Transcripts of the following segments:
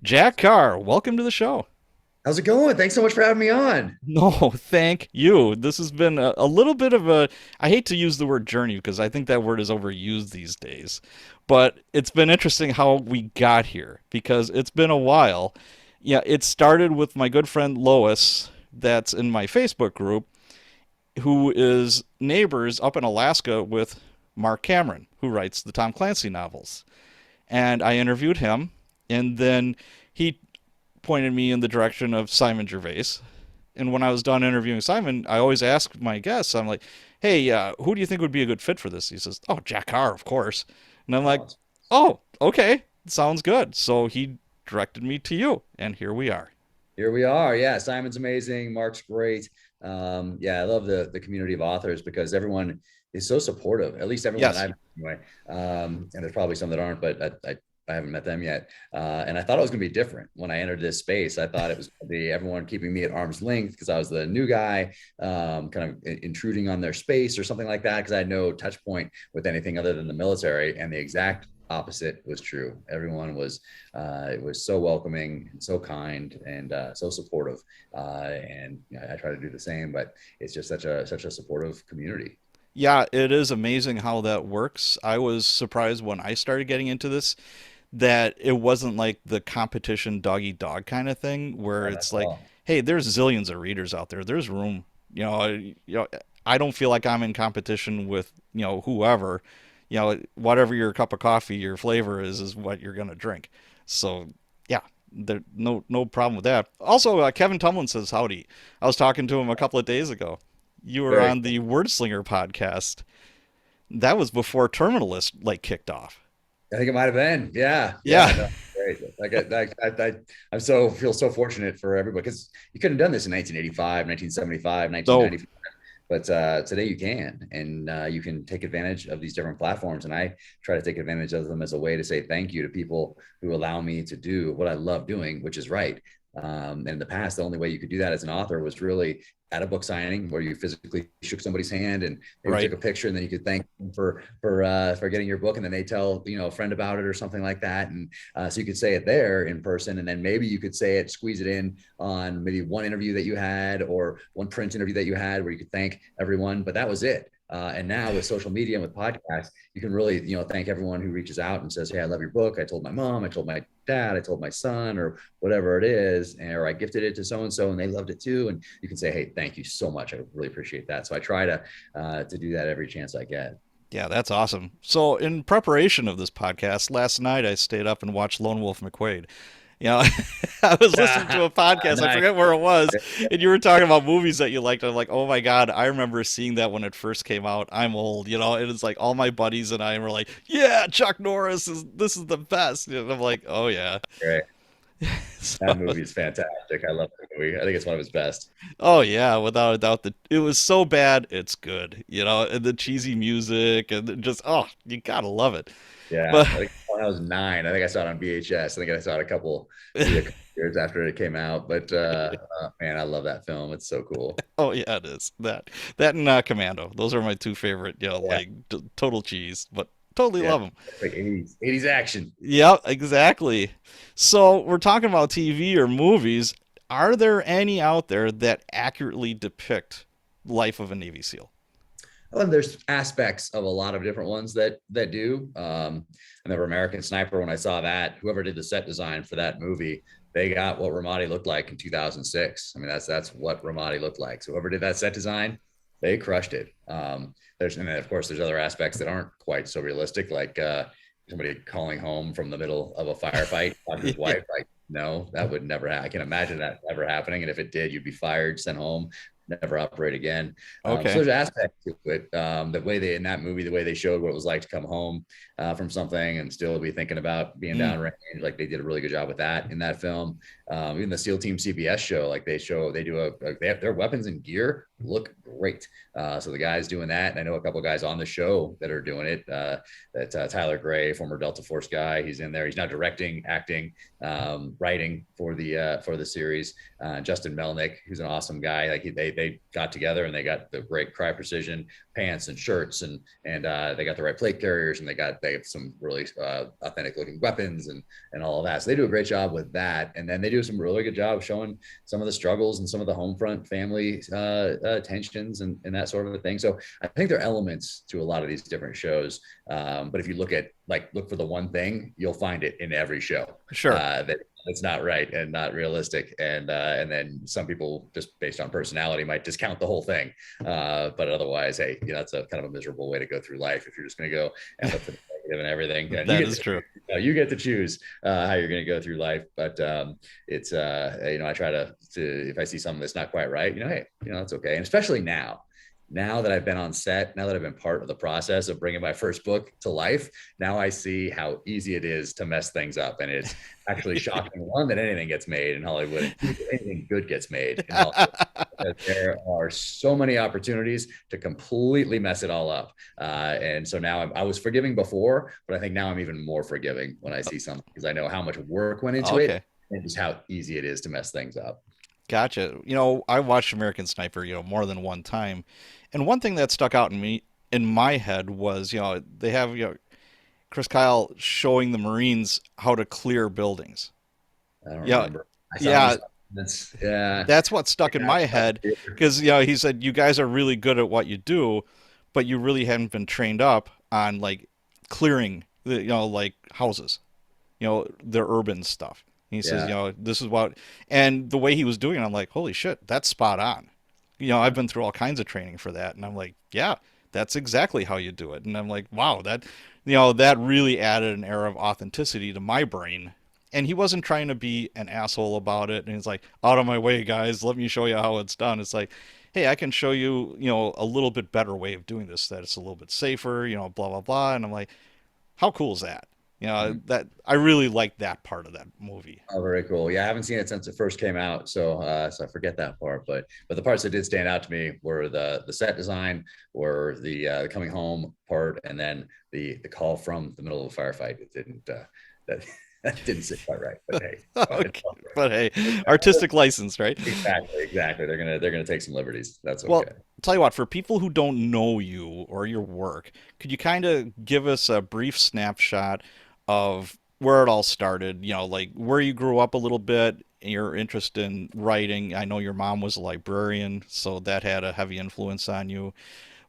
Jack Carr, welcome to the show. How's it going? Thanks so much for having me on. No, thank you. This has been a little bit of a, I hate to use the word journey because I think that word is overused these days, but it's been interesting how we got here because it's been a while. Yeah, it started with my good friend Lois, that's in my Facebook group, who is neighbors up in Alaska with Mark Cameron, who writes the Tom Clancy novels. And I interviewed him, and then he pointed me in the direction of Simon Gervais. And when I was done interviewing Simon, I always ask my guests, I'm like, hey, who do you think would be a good fit for this? He says, oh, Jack Carr, of course. And I'm like, Oh, oh, okay, sounds good. So he directed me to you, and here we are. here we are. Yeah, Simon's amazing. Mark's great. Yeah, I love the community of authors because everyone is so supportive. At least everyone that Yes. I've met anyway. And there's probably some that aren't, but I haven't met them yet. And I thought it was going to be different when I entered this space. I thought it was going to be everyone keeping me at arm's length because I was the new guy, kind of intruding on their space or something like that because I had no touch point with anything other than the military. And the exact opposite was true. Everyone was it was so welcoming and so kind and so supportive. And you know, I try to do the same, but it's just such a supportive community. Yeah, it is amazing how that works. I was surprised when I started getting into this that it wasn't like the competition dog eat dog kind of thing where That's it's like, all. hey, there's zillions of readers out there. There's room. I don't feel like I'm in competition with, whoever. Whatever your cup of coffee, your flavor is what you're gonna drink. So, yeah, there no problem with that. Also, Kevin Tumlin says howdy. I was talking to him a couple of days ago. You were Very on the Wordslinger podcast. That was before Terminalist like kicked off. I think it might have been. Yeah. Yeah. Yeah. No, great. I'm so feel so fortunate for everybody because you couldn't have done this in 1985, 1975, So 1995. But today you can, and you can take advantage of these different platforms. And I try to take advantage of them as a way to say thank you to people who allow me to do what I love doing, which is write. And in the past, the only way you could do that as an author was really at a book signing where you physically shook somebody's hand and maybe right. took a picture, and then you could thank them for getting your book, and then they tell a friend about it or something like that, and so you could say it there in person, and then maybe you could say it, squeeze it in on maybe one interview that you had or one print interview that you had where you could thank everyone, but that was it. And now with social media and with podcasts, you can really, thank everyone who reaches out and says, "Hey, I love your book. I told my mom, I told my dad, I told my son, or whatever it is, or I gifted it to so and so, and they loved it too." And you can say, "Hey, thank you so much. I really appreciate that." So I try to do that every chance I get. Yeah, that's awesome. So, in preparation of this podcast, last night I stayed up and watched Lone Wolf McQuade. You know, I was listening to a podcast, I Nice. forget where it was, and you were talking about movies that you liked. I'm like, oh my God, I remember seeing that when it first came out. I'm old, and it's like all my buddies and I were like, yeah, Chuck Norris this is the best. And I'm like, oh yeah. Great. So, That movie is fantastic. I love that movie. I think it's one of his best. oh yeah, without a doubt, it was so bad, it's good. And the cheesy music and just you gotta love it. Yeah, But I think when I was 9. I think I saw it on VHS. I think I saw it maybe a couple years after it came out. But man, I love that film. It's so cool. oh yeah, it is that and Commando. Those are my two favorite. Yeah, Like total cheese, but totally yeah, love them. it's like 80s action. Yep, exactly. So we're talking about TV or movies. Are there any out there that accurately depict life of a Navy SEAL? And there's aspects of a lot of different ones that do. I remember American Sniper when I saw that. Whoever did the set design for that movie, they got what Ramadi looked like in 2006. I mean, that's what Ramadi looked like. So whoever did that set design, they crushed it. And then of course there's other aspects that aren't quite so realistic, like somebody calling home from the middle of a firefight on his Yeah. wife. Like, no, that would never happen. I can imagine that ever happening. And if it did, you'd be fired, sent home, never operate again. So Okay. there's aspects to it. The way they in that movie, the way they showed what it was like to come home from something and still be thinking about being Mm. downrange, like they did a really good job with that in that film. Even the SEAL Team CBS show, like they do their weapons and gear look great. So the guys doing that, and I know a couple of guys on the show that are doing it. That Tyler Gray, former Delta Force guy, he's in there. He's now directing, acting, writing for the series. Justin Melnick, who's an awesome guy. Like they got together and they got the great Cry Precision pants and shirts, and they got the right plate carriers, and they have some really authentic looking weapons and all of that. So they do a great job with that, and then they do some really good job showing some of the struggles and some of the home front family tensions and that sort of a thing. So I think there are elements to a lot of these different shows, but if you look for the one thing, you'll find it in every show. Sure. That it's not right and not realistic, and then some people just based on personality might discount the whole thing, but otherwise, hey, that's a kind of a miserable way to go through life if you're just going to go and look for the negative and everything. And That is true. You get to choose how you're going to go through life, but it's I try to if I see something that's not quite right, hey, it's okay. And especially now that I've been on set, now that I've been part of the process of bringing my first book to life, now I see how easy it is to mess things up. And it's actually shocking, one, that anything gets made in Hollywood, and anything good gets made in Hollywood. There are so many opportunities to completely mess it all up. And so now I was forgiving before, but I think now I'm even more forgiving when I see something, because I know how much work went into it and just how easy it is to mess things up. Gotcha. I watched American Sniper, more than one time. And one thing that stuck out in my head was, they have, Chris Kyle showing the Marines how to clear buildings. I don't Yeah. remember. Yeah. Yeah. That's what stuck in my head, because, he said, you guys are really good at what you do, but you really haven't been trained up on like clearing the, like houses, their urban stuff. He says, this is what, and the way he was doing it, I'm like, holy shit, that's spot on. I've been through all kinds of training for that. And I'm like, yeah, that's exactly how you do it. And I'm like, wow, that really added an air of authenticity to my brain. And he wasn't trying to be an asshole about it. And he's like, out of my way, guys, let me show you how it's done. It's like, hey, I can show you, a little bit better way of doing this, that it's a little bit safer, blah, blah, blah. And I'm like, how cool is that? That I really like that part of that movie. Oh, very cool. Yeah, I haven't seen it since it first came out, so so I forget that part. But the parts that did stand out to me were the set design, or the coming home part, and then the call from the middle of a firefight. It didn't that that didn't sit quite right. But hey, Okay. But hey, artistic license, right? exactly. They're gonna take some liberties. That's Well, okay. tell you what, for people who don't know you or your work, could you kind of give us a brief snapshot of where it all started? Like where you grew up a little bit, your interest in writing. I know your mom was a librarian, so that had a heavy influence on you.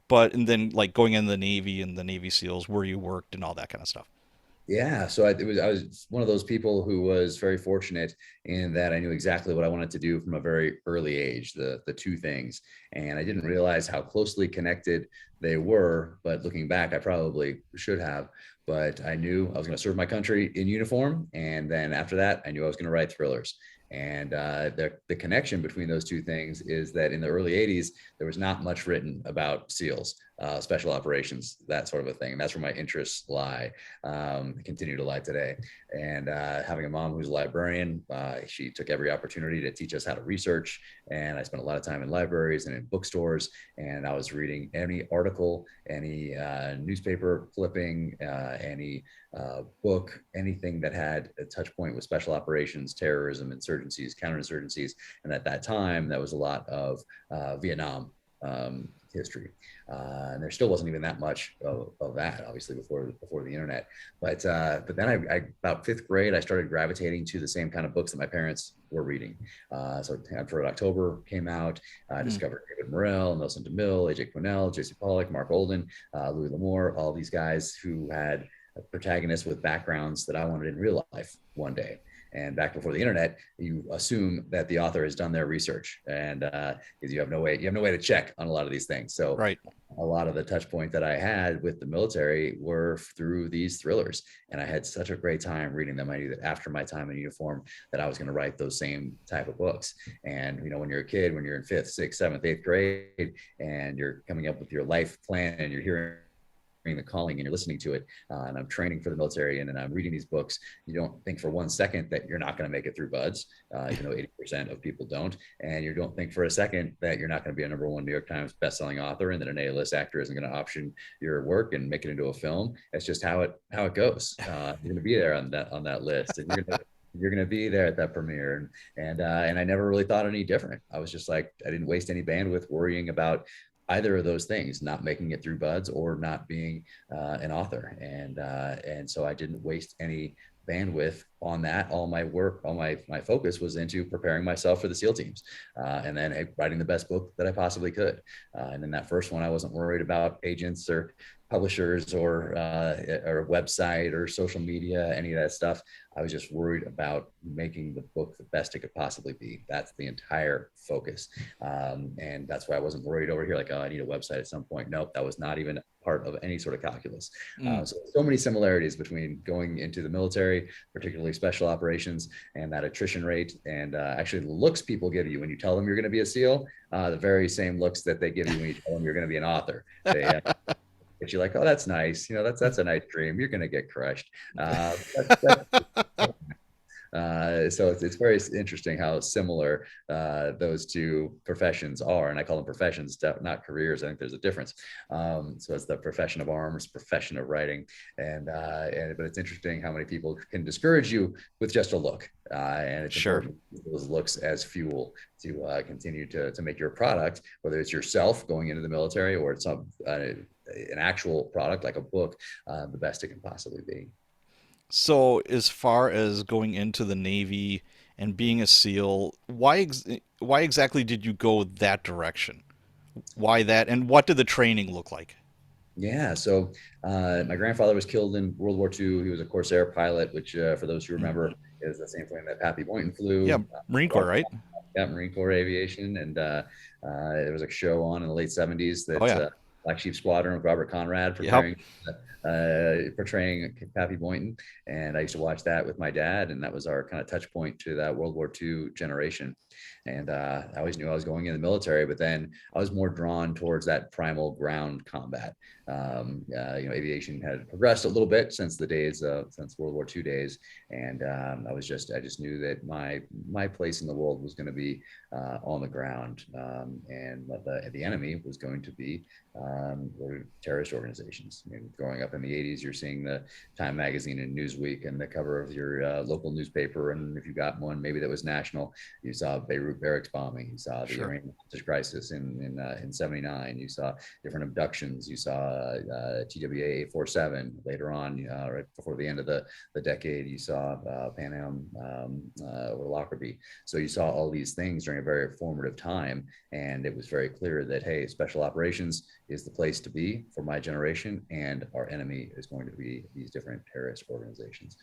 And then like going in the Navy and the Navy SEALs, where you worked and all that kind of stuff. Yeah, so I was one of those people who was very fortunate in that I knew exactly what I wanted to do from a very early age, the two things, and I didn't realize how closely connected they were. But looking back, I probably should have. But I knew I was going to serve my country in uniform, and then after that, I knew I was going to write thrillers. And the connection between those two things is that in the early 80s, there was not much written about SEALs, special operations, that sort of a thing. And that's where my interests lie, continue to lie today. And having a mom who's a librarian, she took every opportunity to teach us how to research. And I spent a lot of time in libraries and in bookstores. And I was reading any article, any newspaper flipping, any book, anything that had a touch point with special operations, terrorism, insurgencies, counterinsurgencies. And at that time, that was a lot of Vietnam history. And there still wasn't even that much of that, obviously, before the internet. But then I about fifth grade, I started gravitating to the same kind of books that my parents were reading. So Hanford October came out. I discovered David Morrell, Nelson DeMille, AJ Quinnell, J.C. Pollock, Mark Olden, Louis L'Amour, all these guys who had protagonists with backgrounds that I wanted in real life one day. And back before the internet, you assume that the author has done their research, and because you have no way to check on a lot of these things. So Right. a lot of the touch point that I had with the military were through these thrillers, and I had such a great time reading them. I knew that after my time in uniform that I was going to write those same type of books. And when you're a kid, when you're in fifth, sixth, seventh, eighth grade, and you're coming up with your life plan, and you're hearing the calling and you're listening to it, and I'm training for the military, and I'm reading these books, you don't think for one second that you're not going to make it through buds, 80% of people don't, and you don't think for a second that you're not going to be a #1 New York Times bestselling author, and that an A-list actor isn't going to option your work and make it into a film. It's just how it goes. You're going to be there on that list, and you're going to be there at that premiere. And I never really thought any different. I was just like, I didn't waste any bandwidth worrying about either of those things, not making it through buds or not being an author. And so I didn't waste any bandwidth on that. All my work, all my focus was into preparing myself for the SEAL teams, and then writing the best book that I possibly could. And in that first one, I wasn't worried about agents or publishers or a website or social media, any of that stuff. I was just worried about making the book the best it could possibly be. That's the entire focus. And that's why I wasn't worried over here, like, oh, I need a website at some point. Nope, that was not even part of any sort of calculus. Mm, So many similarities between going into the military, particularly special operations, and that attrition rate, and actually the looks people give you when you tell them you're going to be a SEAL, the very same looks that they give you when you tell them you're going to be an author. They but you're like, oh, that's nice. That's a nice dream. You're going to get crushed. So it's very interesting how similar those two professions are. And I call them professions, not careers. I think there's a difference. So it's the profession of arms, profession of writing. But it's interesting how many people can discourage you with just a look. And it's sure. important to use those looks as fuel to continue to make your product, whether it's yourself going into the military or it's an actual product like a book, the best it can possibly be. So, as far as going into the Navy and being a SEAL, why exactly did you go that direction? Why that, and what did the training look like? Yeah. So my grandfather was killed in World War II. He was a Corsair pilot, which, for those who Mm. remember, is the same plane that Pappy Boynton Yeah, flew. Marine Corps, right? Yeah, Marine Corps Aviation. And there was a show on in the late 70s Oh that yeah. Black Sheep Squadron with Robert Conrad Yep. portraying Pappy Boynton. And I used to watch that with my dad. And that was our kind of touch point to that World War II generation. And I always knew I was going in the military, but then I was more drawn towards that primal ground combat. Aviation had progressed a little bit since the days since World War II days, and I just knew that my place in the world was going to be on the ground, and the enemy was going to be terrorist organizations. I mean, growing up in the '80s, you're seeing the Time magazine and Newsweek and the cover of your local newspaper, and if you got one maybe that was national, you saw Beirut barracks bombing, you saw the Sure. Iranian crisis in '79, you saw different abductions, you saw TWA 847 later on, right before the end of the decade, you saw Pan Am or Lockerbie. So you saw all these things during a very formative time, and it was very clear that, hey, special operations is the place to be for my generation, and our enemy is going to be these different terrorist organizations.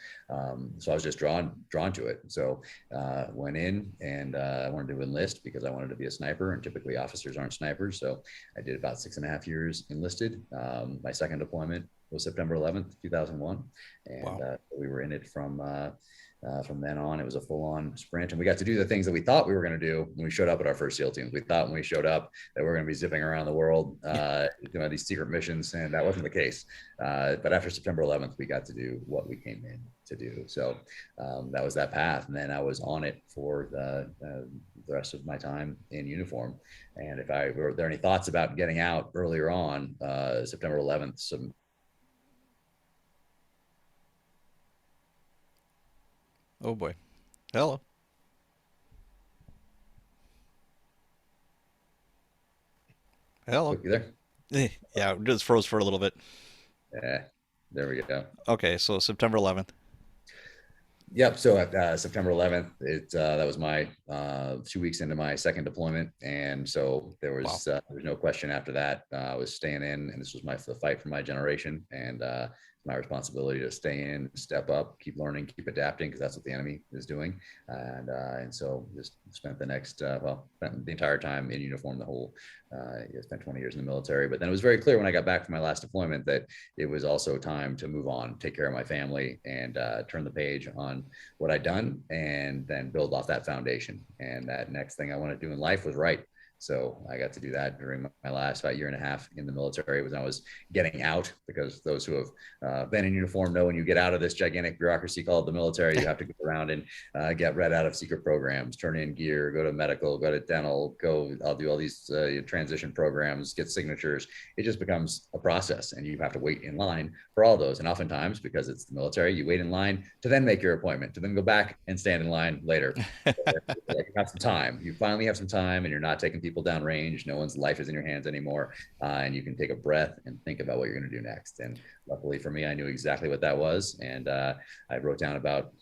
So I was just drawn to it. So went in, and I wanted to enlist because I wanted to be a sniper, and typically officers aren't snipers. So I did about 6.5 years enlisted. My second deployment was September 11th, 2001, and Wow. we were in it from then on. It was a full-on sprint, and we got to do the things that we thought we were going to do when we showed up at our first SEAL teams. We thought when we showed up that we are going to be zipping around the world, doing these secret missions, and that wasn't the case. But after September 11th, we got to do what we came in to do. So that was that path, and then I was on it for the rest of my time in uniform. And if I were there any thoughts about getting out earlier on, September 11th, Oh boy. Hello. Hello. you there? Yeah, just froze for a little bit. Yeah, there we go. Okay, so September 11th. Yep. So September 11th, that was my 2 weeks into my second deployment, and so there Wow. was no question after that. I was staying in, and this was the fight for my generation, and my responsibility to stay in, step up, keep learning, keep adapting, because that's what the enemy is doing. And so just spent spent the entire time in uniform. The whole spent 20 years in the military, but then it was very clear when I got back from my last deployment that it was also time to move on, take care of my family, and turn the page on what I'd done, and then build off that foundation. And that next thing I wanted to do in life was write. So I got to do that during my last about year and a half in the military. Was I was getting out, because those who have been in uniform know when you get out of this gigantic bureaucracy called the military, you have to go around and get read out of secret programs, turn in gear, go to medical, go to dental, I'll do all these transition programs, get signatures. It just becomes a process, and you have to wait in line for all those. And oftentimes, because it's the military, you wait in line to then make your appointment, to then go back and stand in line later. You have some time. You finally have some time, and you're not taking people down range. No one's life is in your hands anymore, and you can take a breath and think about what you're going to do next. And luckily for me, I knew exactly what that was, and I wrote down about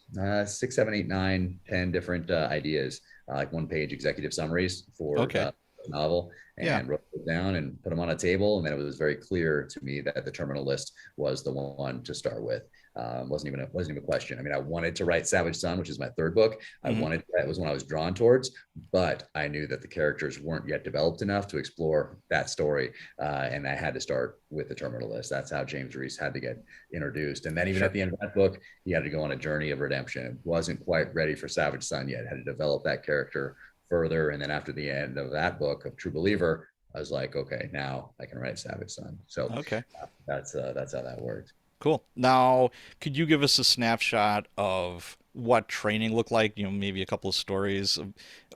6, 7, 8, 9, 10 different ideas, like one-page executive summaries for Okay. the novel, Yeah. and wrote it down and put them on a table. And then it was very clear to me that the terminal list was the one to start with. Wasn't even a question. I mean, I wanted to write Savage Son, which is my third book. That was when I was drawn towards, but I knew that the characters weren't yet developed enough to explore that story, and I had to start with the terminal list. That's how James Reese had to get introduced. And then even Sure. at the end of that book, he had to go on a journey of redemption. It wasn't quite ready for Savage Son yet. Had to develop that character further. And then after the end of that book of True Believer, I was like, okay, now I can write Savage Son. So Okay. that's how that worked. Cool. Now, could you give us a snapshot of what training looked like? Maybe a couple of stories.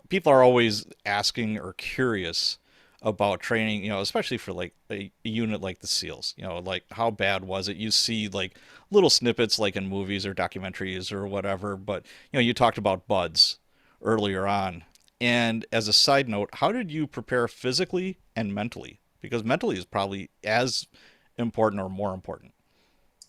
People are always asking or curious about training, especially for like a unit like the SEALs. Like how bad was it? You see like little snippets like in movies or documentaries or whatever, but you talked about buds earlier on. And as a side note, how did you prepare physically and mentally? Because mentally is probably as important or more important.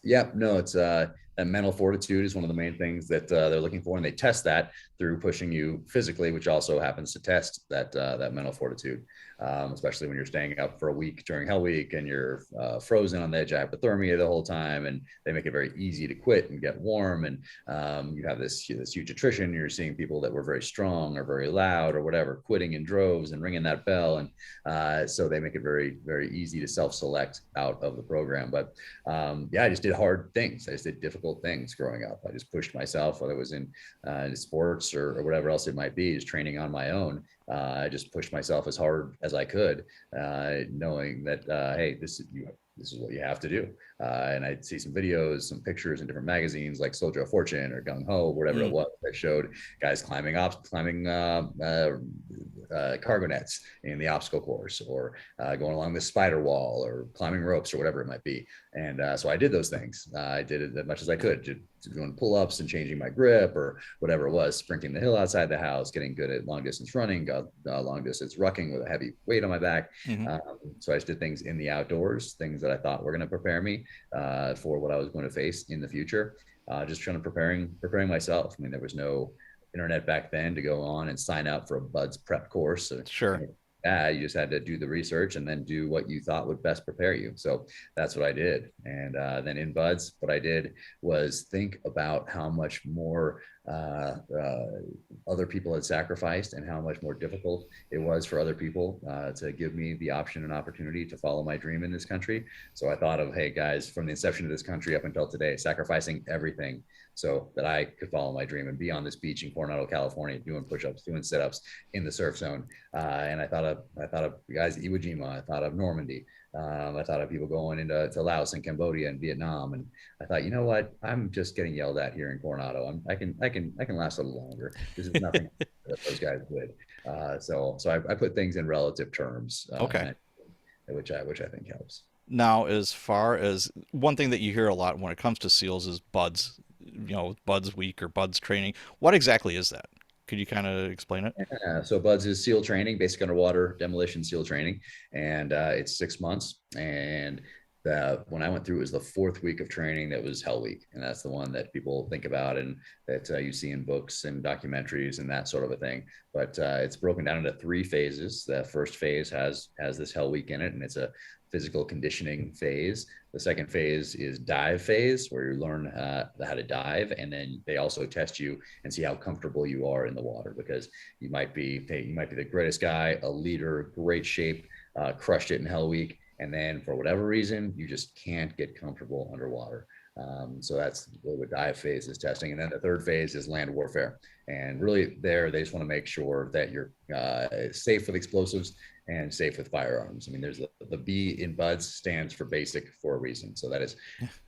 Yeah, no, it's that mental fortitude is one of the main things that they're looking for, and they test that through pushing you physically, which also happens to test that mental fortitude, especially when you're staying up for a week during Hell Week and you're frozen on the edge of hypothermia the whole time, and they make it very easy to quit and get warm, and you have this huge attrition. You're seeing people that were very strong or very loud or whatever quitting in droves and ringing that bell, and so they make it very very easy to self-select out of the program. But yeah, I just did hard things. I just did difficult things growing up. I just pushed myself, whether it was in sports or whatever else it might be, just training on my own. I just pushed myself as hard as I could, knowing that, hey, this is what you have to do. And I'd see some videos, some pictures in different magazines like Soldier of Fortune or Gung Ho, whatever it was, that showed guys climbing cargo nets in the obstacle course, or going along the spider wall, or climbing ropes, or whatever it might be. And so I did those things. I did it as much as I could, doing pull-ups and changing my grip or whatever it was, sprinting the hill outside the house, getting good at long distance running, got long distance rucking with a heavy weight on my back. Mm-hmm. So I just did things in the outdoors, things that I thought were going to prepare me for what I was going to face in the future. Just trying to preparing myself. I mean, there was no internet back then to go on and sign up for a buds prep course. So, Sure. yeah, you just had to do the research and then do what you thought would best prepare you. So that's what I did. And then in buds, what I did was think about how much more other people had sacrificed, and how much more difficult it was for other people to give me the option and opportunity to follow my dream in this country. So I thought of, hey guys, from the inception of this country up until today, sacrificing everything so that I could follow my dream and be on this beach in Coronado, California, doing push-ups, doing sit-ups in the surf zone. And I thought of guys, Iwo Jima. I thought of Normandy. I thought of people going into Laos and Cambodia and Vietnam. And I thought, you know what? I'm just getting yelled at here in Coronado. I can last a little longer. This is nothing that those guys did. So I put things in relative terms, Okay. which I think helps. Now, as far as one thing that you hear a lot when it comes to SEALs is buds, buds week or buds training. What exactly is that? Could you kind of explain it? So BUDS is SEAL training, basic underwater demolition SEAL training, and it's 6 months. And when I went through, it was the fourth week of training that was Hell Week, and that's the one that people think about and that you see in books and documentaries and that sort of a thing. But it's broken down into three phases. The first phase has this Hell Week in it, and it's a physical conditioning phase. The second phase is dive phase, where you learn how to dive, and then they also test you and see how comfortable you are in the water, because you might be the greatest guy, a leader, great shape, crushed it in Hell Week, and then for whatever reason you just can't get comfortable underwater. So that's what dive phase is testing. And then the third phase is land warfare. And really there, they just want to make sure that you're safe with explosives and safe with firearms. I mean, there's the B in BUDS stands for basic for a reason. So that is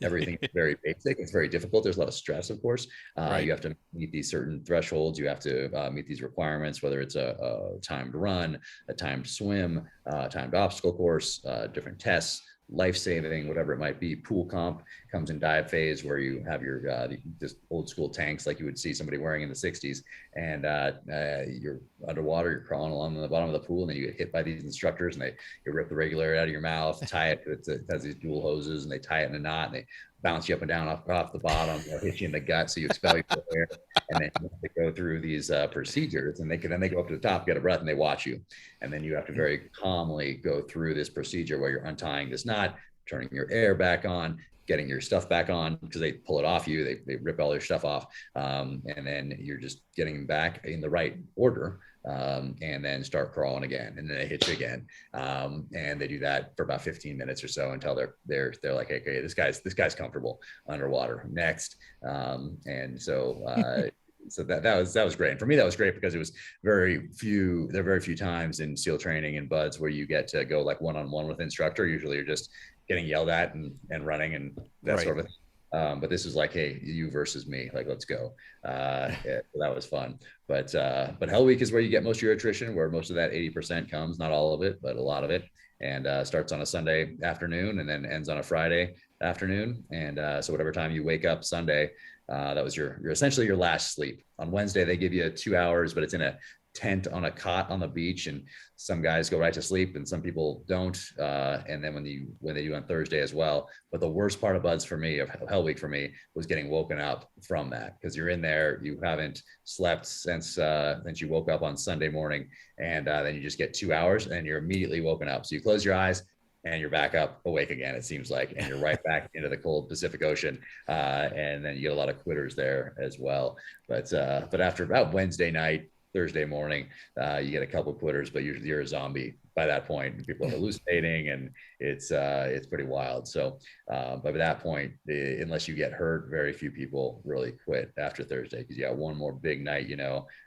everything is very basic. It's very difficult. There's a lot of stress, of course. Right. You have to meet these certain thresholds. You have to meet these requirements, whether it's a timed run, a timed swim, timed obstacle course, different tests, life saving, whatever it might be. Pool comp comes in dive phase where you have your just old school tanks like you would see somebody wearing in the 60s, and you're underwater, you're crawling along the bottom of the pool, and then you get hit by these instructors, and you rip the regulator out of your mouth, tie it. It has these dual hoses, and they tie it in a knot, and they bounce you up and down off the bottom, hit you in the gut, so you expel your air, and then you have to go through these procedures, and then they go up to the top, get a breath, and they watch you, and then you have to very calmly go through this procedure where you're untying this knot, turning your air back on, getting your stuff back on because they pull it off you, they rip all your stuff off, and then you're just getting back in the right order, and then start crawling again, and then they hit you again, and they do that for about 15 minutes or so until they're like, hey, okay, this guy's comfortable underwater. Next, and so. So that was great. And for me, that was great because it was there are very few times in SEAL training and BUDS where you get to go like one-on-one with instructor. Usually you're just getting yelled at and running and that Right. sort of thing. But this is like, hey, you versus me, like, let's go. Yeah, so that was fun. But Hell Week is where you get most of your attrition, where most of that 80% comes, not all of it, but a lot of it. And starts on a Sunday afternoon and then ends on a Friday afternoon. And so whatever time you wake up Sunday, that was your essentially your last sleep. On Wednesday, they give you 2 hours, but it's in a tent on a cot on the beach, and some guys go right to sleep and some people don't. And then when they do on Thursday as well. But the worst part of BUDS for me, of Hell Week for me, was getting woken up from that, because you're in there, you haven't slept since you woke up on Sunday morning, and then you just get 2 hours and you're immediately woken up. So you close your eyes and you're back up awake again, it seems like, and you're right back into the cold Pacific Ocean. And then you get a lot of quitters there as well. But after about Wednesday night, Thursday morning, you get a couple of quitters, but you're a zombie by that point. People are hallucinating, and it's pretty wild. So, but at that point, unless you get hurt, very few people really quit after Thursday, because you got one more big night,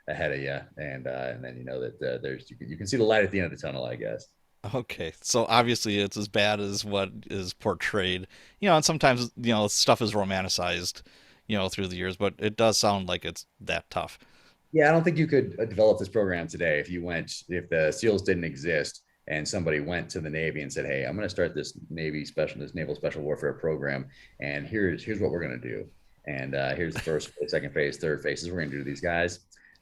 ahead of you, and then that you can see the light at the end of the tunnel, I guess. Okay, so obviously it's as bad as what is portrayed, and sometimes, stuff is romanticized, through the years, but it does sound like it's that tough. Yeah, I don't think you could develop this program today if the SEALs didn't exist and somebody went to the Navy and said, "Hey, I'm going to start this Naval Special Warfare program, and here's what we're going to do, and here's the first, second phase, third phases. We're going to do these guys."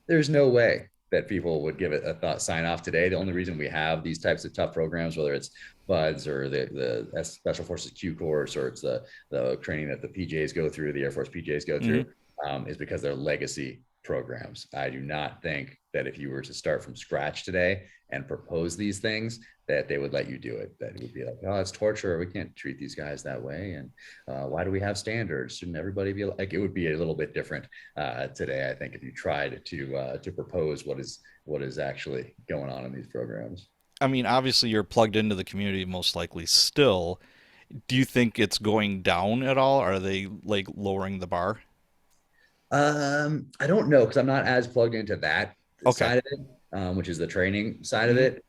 There's no way that people would give it a thought sign off today. The only reason we have these types of tough programs, whether it's BUDS or the Special Forces Q course, or it's the training that the PJs go through, the Air Force PJs go through, is because they're legacy programs. I do not think that if you were to start from scratch today and propose these things, that they would let you do it. That it would be like, oh, it's torture. We can't treat these guys that way. And why do we have standards? Shouldn't everybody be like? It would be a little bit different today, I think, if you tried to propose what is actually going on in these programs. I mean, obviously you're plugged into the community most likely still. Do you think it's going down at all? Are they like lowering the bar? I don't know, because I'm not as plugged into that Okay. side of it, which is the training side of Hmm. it.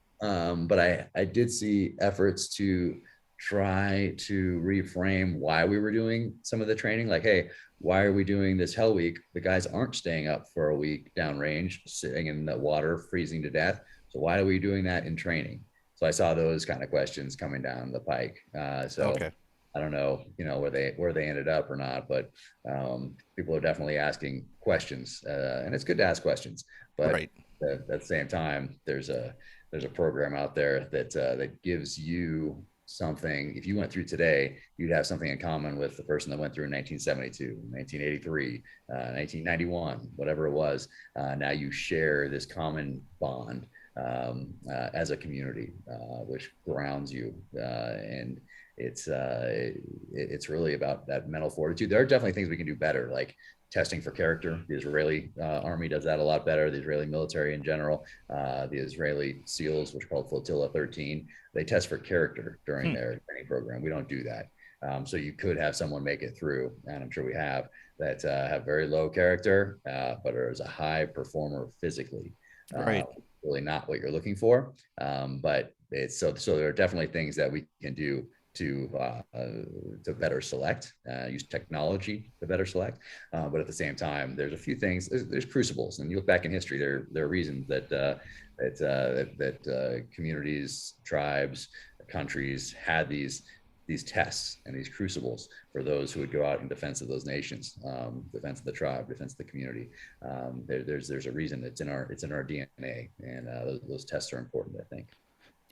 But I did see efforts to try to reframe why we were doing some of the training. Like, hey, why are we doing this Hell Week? The guys aren't staying up for a week downrange, sitting in the water, freezing to death. So why are we doing that in training? So I saw those kind of questions coming down the pike. So Okay. I don't know, where they ended up or not, but people are definitely asking questions, and it's good to ask questions. But Right. at the same time, there's a program out there that gives you something. If you went through today, you'd have something in common with the person that went through in 1972, 1983, 1991, whatever it was. Now you share this common bond as a community, which grounds you, and it's really about that mental fortitude. There are definitely things we can do better, like testing for character. The Israeli army does that a lot better. The Israeli military in general, the Israeli SEALs, which are called Flotilla 13, they test for character during Hmm. their training program. We don't do that. So you could have someone make it through, and I'm sure we that have very low character, but are as a high performer physically. Uh, Right. Really not what you're looking for, but it's so there are definitely things that we can do to to better select, use technology to better select. But at the same time, there's a few things. There's crucibles, and you look back in history. There are reasons that communities, tribes, countries had these tests and these crucibles for those who would go out in defense of those nations, defense of the tribe, defense of the community. There's a reason it's in our DNA, and those tests are important, I think.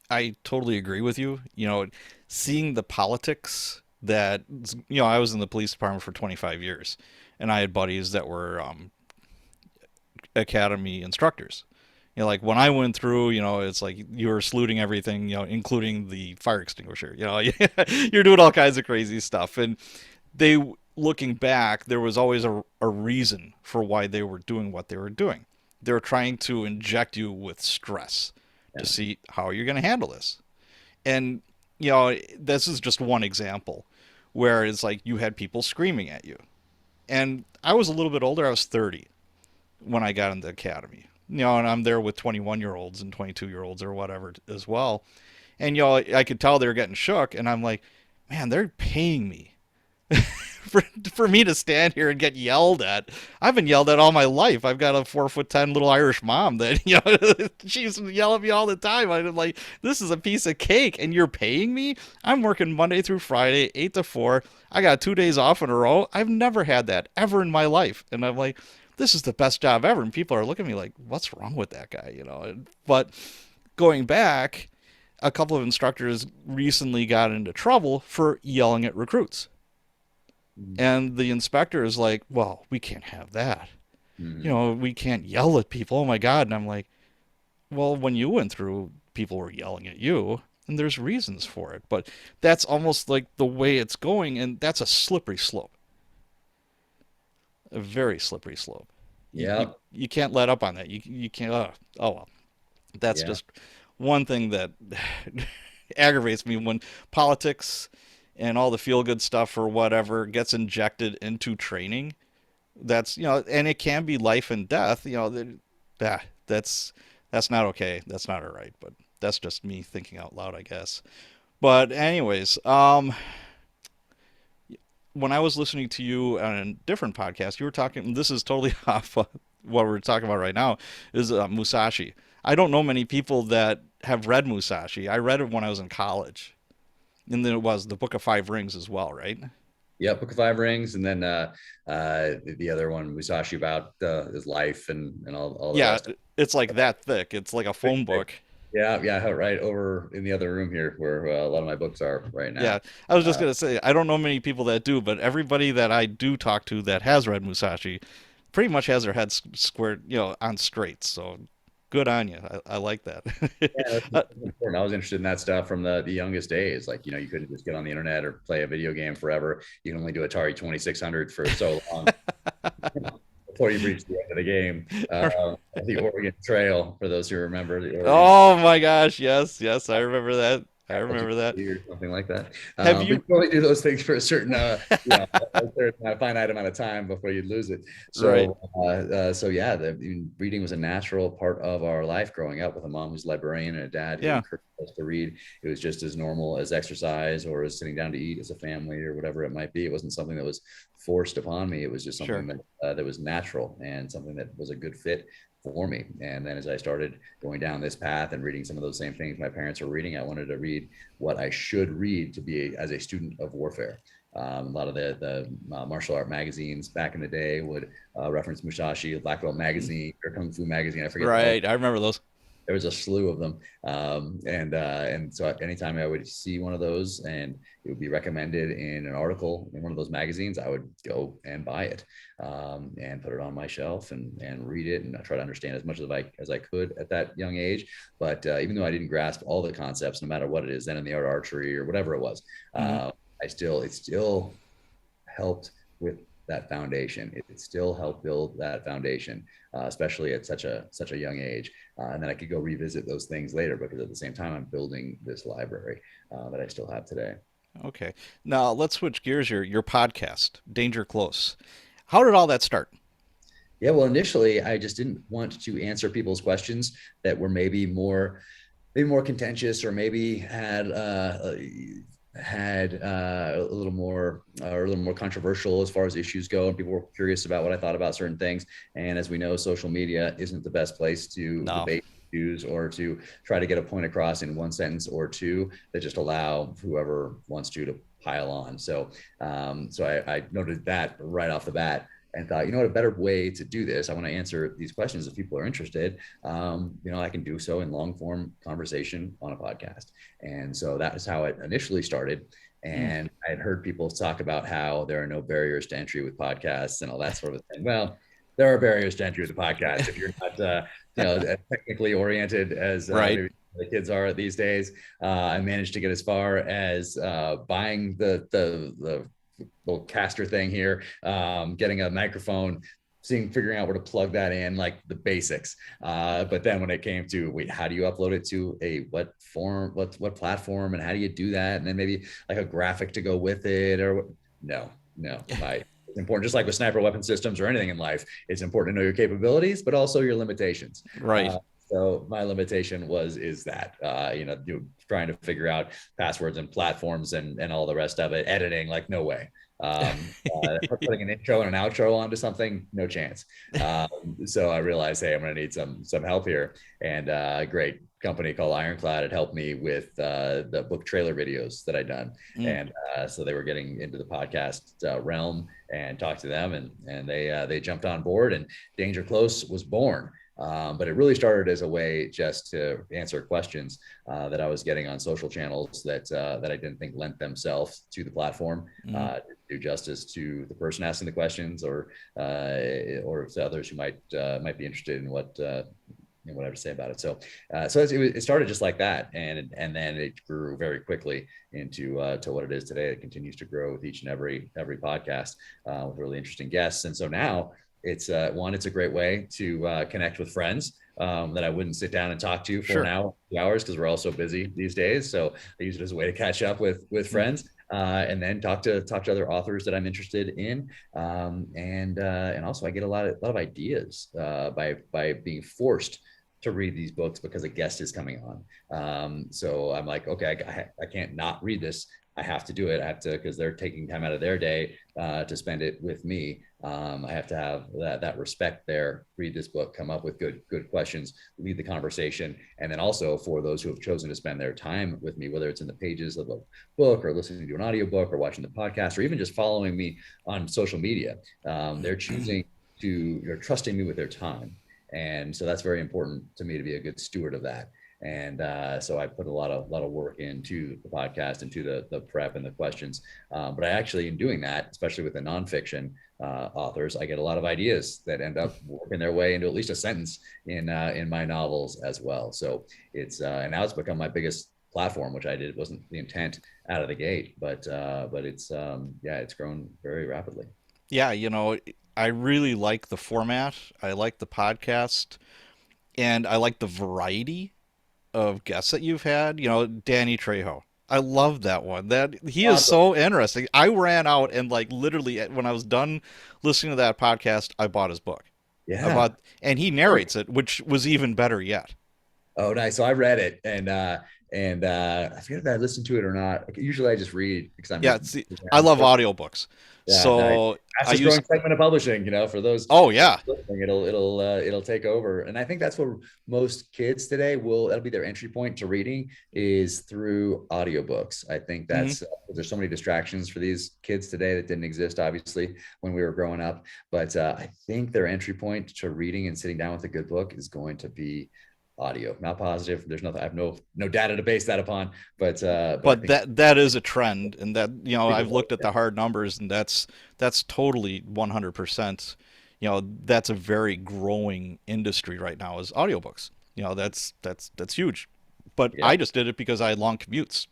I totally agree with you. Seeing the politics that, I was in the police department for 25 years, and I had buddies that were academy instructors. Like when I went through, it's like you were saluting everything, including the fire extinguisher. You're doing all kinds of crazy stuff. And they, looking back, there was always a reason for why they were doing what they were doing. They were trying to inject you with stress to Yeah. see how you're going to handle this. And, this is just one example where it's like you had people screaming at you. And I was a little bit older. I was 30 when I got into the academy. And I'm there with 21-year-olds and 22-year-olds or whatever as well. And, I could tell they were getting shook. And I'm like, man, they're paying me for me to stand here and get yelled at. I've been yelled at all my life. I've got a 4'10" little Irish mom that she used to yell at me all the time. I'm like, this is a piece of cake, and you're paying me. I'm working Monday through Friday, 8 to 4. I got 2 days off in a row. I've never had that ever in my life, and I'm like, this is the best job ever. And people are looking at me like, what's wrong with that guy? But going back, a couple of instructors recently got into trouble for yelling at recruits. And the inspector is like, well, we can't have that. Mm-hmm. We can't yell at people. Oh my God. And I'm like, well, when you went through, people were yelling at you, and there's reasons for it. But that's almost like the way it's going, and that's a slippery slope, a very slippery slope. Yeah. You can't let up on that. You can't. Oh well, that's Yeah. just one thing that aggravates me when politics and all the feel good stuff or whatever gets injected into training. That's and it can be life and death. That's not okay. That's not all right. But that's just me thinking out loud, I guess. But anyways, when I was listening to you on a different podcast, you were talking. This is totally off what we're talking about right now. Is Musashi. I don't know many people that have read Musashi. I read it when I was in college, and then it was the Book of Five Rings as well, right? Yeah, Book of Five Rings, and then the other one, Musashi, about his life and all the Yeah, rest. it's like that thick. It's like a phone book. Yeah, yeah, right over in the other room here where a lot of my books are right Yeah, now. I was just Uh, gonna say I don't know many people that do, but everybody that I do talk to that has read Musashi pretty much has their head squared, on straight. So good on you. I like that. Yeah, uh, that's important. I was interested in that stuff from the youngest days. Like, you couldn't just get on the internet or play a video game forever. You can only do Atari 2600 for so long before you reach the end of the game. The Oregon Trail, for those who remember the Oregon oh my gosh, yes, yes, I remember that. I remember that. or something like that. Have But you you? can only do those things for a certain, a certain finite amount of time before you lose it. Right. So yeah, reading was a natural part of our life growing up with a mom who's a librarian and a dad who Yeah. encouraged us to read. It was just as normal as exercise or as sitting down to eat as a family or whatever it might be. It wasn't something that was forced upon me. It was just something Sure. that was natural and something that was a good fit for me. And then as I started going down this path and reading some of those same things my parents were reading, I wanted to read what I should read to be as a student of warfare. A lot of the martial art magazines back in the day would reference Musashi, Black Belt magazine or Kung Fu magazine. I forget all. Right. I remember those. There was a slew of them, and so anytime I would see one of those and it would be recommended in an article in one of those magazines, I would go and buy it, and put it on my shelf and read it and try to understand as much as I could at that young age. But even though I didn't grasp all the concepts, no matter what it is, then in the art archery or whatever it was, Hmm. it still helped with that foundation. It still helped build that foundation, especially at such a young age. And then I could go revisit those things later because at the same time I'm building this library that I still have today. Okay. Now let's switch gears here. Your podcast, Danger Close. How did all that start? Yeah, well, initially I just didn't want to answer people's questions that were maybe more contentious, or maybe had a little more controversial as far as issues go, and people were curious about what I thought about certain things. And as we know, social media isn't the best place to No. debate issues or to try to get a point across in one sentence or two that just allow whoever wants to pile on. So I noted that right off the bat and thought, you know what, a better way to do this. I want to answer these questions if people are interested. I can do so in long form conversation on a podcast. And so that is how it initially started. Mm. And I had heard people talk about how there are no barriers to entry with podcasts and all that sort of thing. Well, there are barriers to entry with the podcast if you're not, as technically oriented as Right. maybe the kids are these days. I managed to get as far as buying the little caster thing here, getting a microphone, figuring out where to plug that in, like the basics. But then when it came to, wait, how do you upload it to what form, what platform, and how do you do that? And then maybe like a graphic to go with it, or no. It's important, just like with sniper weapon systems or anything in life. It's important to know your capabilities, but also your limitations. Right. So my limitation is that trying to figure out passwords and platforms and all the rest of it, editing, like no way. Putting an intro and an outro onto something, no chance. So I realized, hey, I'm going to need some help here, and a great company called Ironclad had helped me with the book trailer videos that I'd done, Mm. and so they were getting into the podcast realm, and talked to them, and they jumped on board, and Danger Close was born. But it really started as a way just to answer questions that I was getting on social channels that I didn't think lent themselves to the platform, Mm. do justice to the person asking the questions, or to others who might be interested in what I have to say about it. So it started just like that, and then it grew very quickly into to what it is today. It continues to grow with each and every podcast with really interesting guests, and so now it's it's a great way to connect with friends that I wouldn't sit down and talk to for an Sure. hour, 2 hours, because we're all so busy these days. So I use it as a way to catch up with Mm. friends, and then talk to other authors that I'm interested in, and also I get a lot of ideas by being forced to read these books because a guest is coming on. So I'm like, okay, I can't not read this. I have to do it. I have to, because they're taking time out of their day to spend it with me. I have to have that respect there. Read this book, come up with good questions, lead the conversation, and then also for those who have chosen to spend their time with me, whether it's in the pages of a book or listening to an audiobook or watching the podcast or even just following me on social media, they're choosing to, they're trusting me with their time, and so that's very important to me to be a good steward of that. And so I put a lot of work into the podcast, into the prep and the questions. But I actually, in doing that, especially with the nonfiction authors, I get a lot of ideas that end up working their way into at least a sentence in my novels as well. So it's and now it's become my biggest platform, which wasn't the intent out of the gate, but it's grown very rapidly. Yeah, I really like the format. I like the podcast, and I like the variety of guests that you've had. Danny Trejo. I love that one. That he is Awesome. so interesting. I ran out and like literally when I was done listening to that podcast, I bought his book. Yeah. And he narrates it, which was even better yet. Oh, nice. So I read it, and I forget if I listened to it or not. Usually I just read because I'm Yeah, just see, I love audiobooks. yeah, nice. So I Fastest use growing segment of publishing. For those oh yeah. listening, it'll take over. And I think that's what most kids today that'll be their entry point to reading, is through audiobooks. I think Hmm. that's there's so many distractions for these kids today that didn't exist obviously when we were growing up. But I think their entry point to reading and sitting down with a good book is going to be audio. Not positive. There's nothing. I have no data to base that upon. But I But think that is a trend, and that people I've looked at the hard numbers, and that's totally 100%. That's a very growing industry right now is audiobooks. That's huge. But yeah. I just did it because I had long commutes.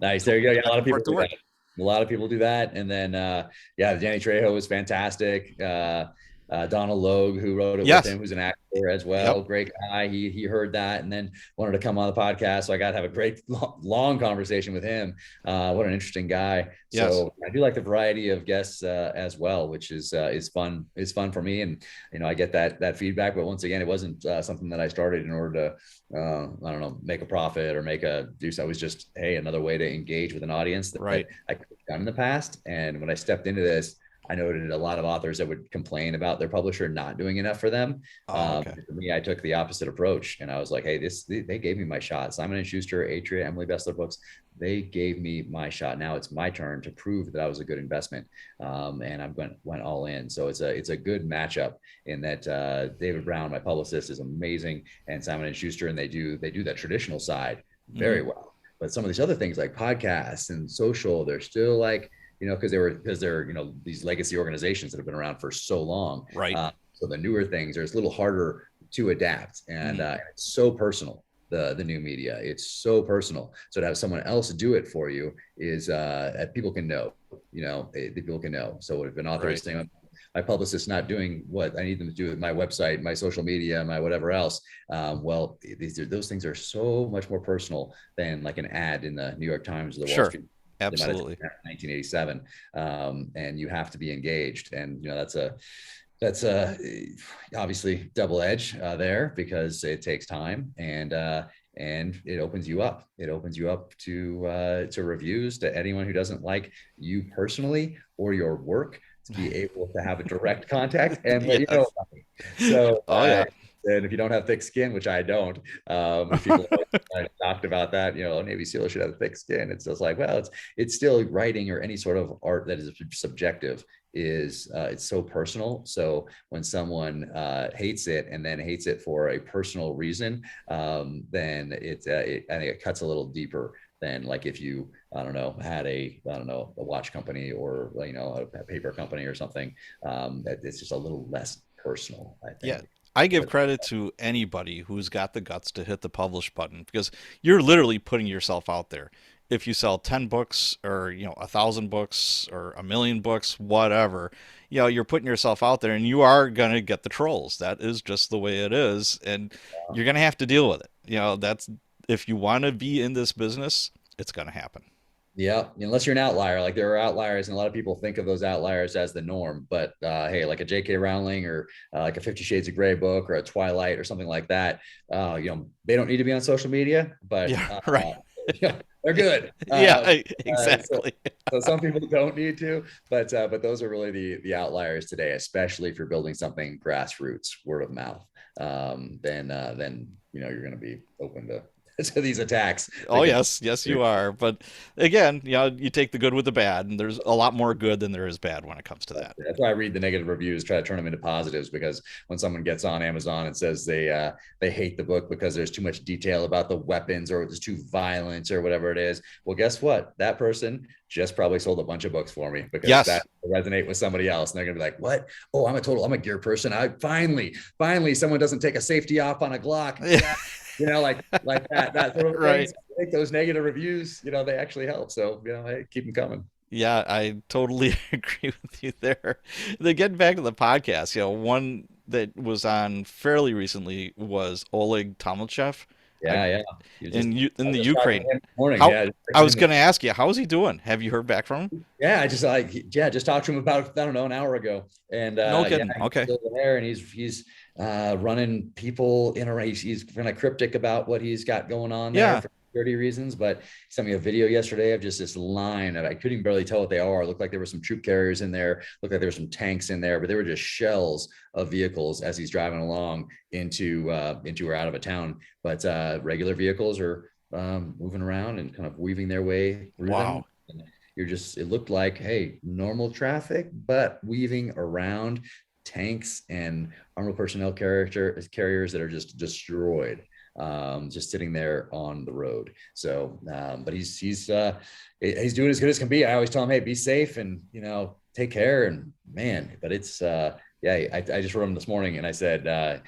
Nice. So There you go. Yeah, a back lot of and people forth to do that. work. A lot of people do that. And then, yeah, Danny Trejo was fantastic. Donald Logue, who wrote it with Yes. him, who's an actor as Yep. well. Great guy. He heard that and then wanted to come on the podcast. So I got to have a great long conversation with him. What an interesting guy. Yes. So I do like the variety of guests as well, which is fun. It's fun for me, and I get that feedback. But once again, it wasn't something that I started in order to I don't know, make a profit or make a do so. It was just, hey, another way to engage with an audience that Right. I could have done in the past. And when I stepped into this, I noted a lot of authors that would complain about their publisher not doing enough for them. Oh, okay. For me, I took the opposite approach, and I was like, "Hey, they gave me my shot. Simon and Schuster, Atria, Emily Bestler Books, they gave me my shot. Now it's my turn to prove that I was a good investment." And I went all in. So it's a good matchup in that David Brown, my publicist, is amazing, and Simon and Schuster, and they do that traditional side Hmm. very well. But some of these other things like podcasts and social, they're still like, because they're these legacy organizations that have been around for so long. Right. So the newer things are a little harder to adapt, and Hmm. it's so personal. The new media, it's so personal. So to have someone else do it for you is people can know. People can know. So if an author is Right. saying, my publicist's not doing what I need them to do with my website, my social media, my whatever else. Well, those things are so much more personal than like an ad in the New York Times or the Wall Sure. Street. They might have taken Absolutely. that in 1987, and you have to be engaged. And that's obviously double edge there, because it takes time, and it opens you up. It opens you up to reviews, to anyone who doesn't like you personally or your work, to be able to have a direct contact and let you know Yes. about it. So Oh, yeah. and if you don't have thick skin, which I don't, people talked about that, Navy SEAL should have thick skin. It's just like, well, it's still writing or any sort of art that is subjective, is it's so personal. So when someone hates it, and then hates it for a personal reason, then I think it cuts a little deeper than like if you, I don't know, had a watch company, or a paper company or something. It's just a little less personal, I Yeah. think. I give But credit to anybody who's got the guts to hit the publish button, because you're literally putting yourself out there. If you sell 10 books, or 1,000 books, or a million books, whatever, you're putting yourself out there, and you are going to get the trolls. That is just the way it is. And you're going to have to deal with it. That's, if you want to be in this business, it's going to happen. yeah, unless you're an outlier, like there are outliers, and a lot of people think of those outliers as the norm. But hey, like a J.K. Rowling, or like a 50 Shades of Grey book, or a Twilight, or something like that, they don't need to be on social media, but Yeah, right. they're good. Yeah, So exactly. some people don't need to, but those are really the outliers today, especially if you're building something grassroots, word of mouth. Then you're going to be open to to these attacks Oh, because yes, yes, you are. But again, you take the good with the bad, and there's a lot more good than there is bad when it comes to that. that's why I read the negative reviews, try to turn them into positives. Because when someone gets on Amazon and says they hate the book because there's too much detail about the weapons, or it's too violent, or whatever it is, well, guess what? That person just probably sold a bunch of books for me, because Yes. that will resonate with somebody else, and they're gonna be like, "What? Oh, I'm a gear person. I finally someone doesn't take a safety off on a Glock." Yeah. Like that sort of thing. Right. So I think those negative reviews, they actually help. So, hey, keep them coming. Yeah, I totally agree with you there. Then getting back to the podcast, one that was on fairly recently was Oleg Tomilchev. I Yeah, yeah. You just in I the was just talking Ukraine. to him this morning. How Yeah, I was going to ask you, how's he doing? Have you heard back from him? yeah. I just just talked to him about, I don't know, an hour ago, and No yeah, kidding. he's Okay. still there, and he's running people in a race. He's kind of cryptic about what he's got going on there Yeah. for security reasons, but he sent me a video yesterday of just this line of, I couldn't barely tell what they are. It looked like there were some troop carriers in there, looked like there were some tanks in there, but they were just shells of vehicles as he's driving along into or out of a town. But regular vehicles are moving around and kind of weaving their way through them. Wow. And it looked like, hey, normal traffic, but weaving around tanks and armored personnel carriers that are just destroyed, just sitting there on the road. So, but he's doing as good as can be. I always tell him, hey, be safe, and take care. And man, but it's yeah, I just wrote him this morning, and I said,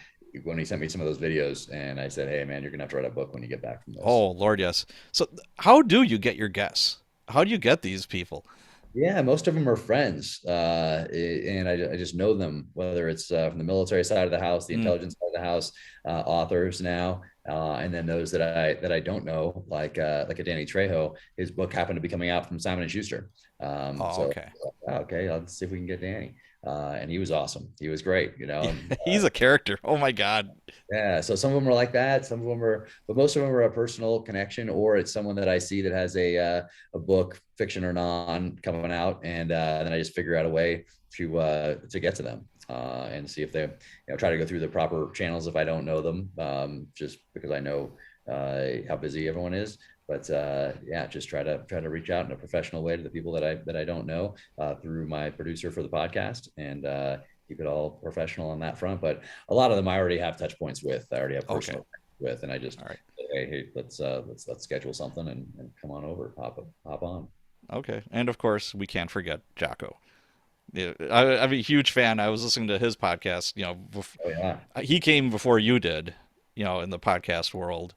when he sent me some of those videos, and I said, hey man, you're gonna have to write a book when you get back from this. Oh, Lord, yes. So how do you get your guests? How do you get these people? Yeah, most of them are friends, and I just know them, whether it's from the military side of the house, the Mm. intelligence side of the house, authors now, and then those that I don't know, like a Danny Trejo. His book happened to be coming out from Simon and Schuster, Oh, so okay. okay, let's see if we can get Danny. And he was awesome. He was great, you Yeah, know. he's a character. Oh my God. Yeah, so some of them are like that. Some of them are, but most of them are a personal connection, or it's someone that I see that has a book, fiction or non, coming out, and then I just figure out a way to get to them and see if they, try to go through the proper channels if I don't know them, just because I know how busy everyone is. But yeah, just try to reach out in a professional way to the people that I don't know through my producer for the podcast, and keep it all professional on that front. But a lot of them I already have touch points with. I already have Okay. personal with, and I just All right. hey, let's schedule something and come on over, hop on. Okay. And of course, we can't forget Jocko. Yeah, I'm a huge fan. I was listening to his podcast. Oh yeah, He came before you did, in the podcast world,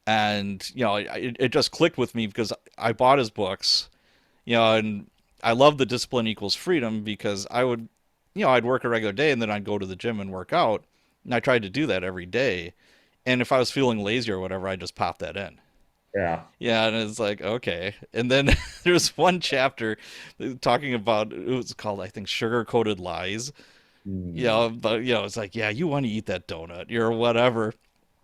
and it just clicked with me because I bought his books, and I love the Discipline Equals Freedom because I would, I'd work a regular day and then I'd go to the gym and work out, and I tried to do that every day. And if I was feeling lazy or whatever, I just pop that in. yeah. Yeah, and it's like, okay. And then there's one chapter talking about, it was called, I think, Sugar Coated Lies. Mm. But it's like, yeah, you want to eat that donut, or whatever.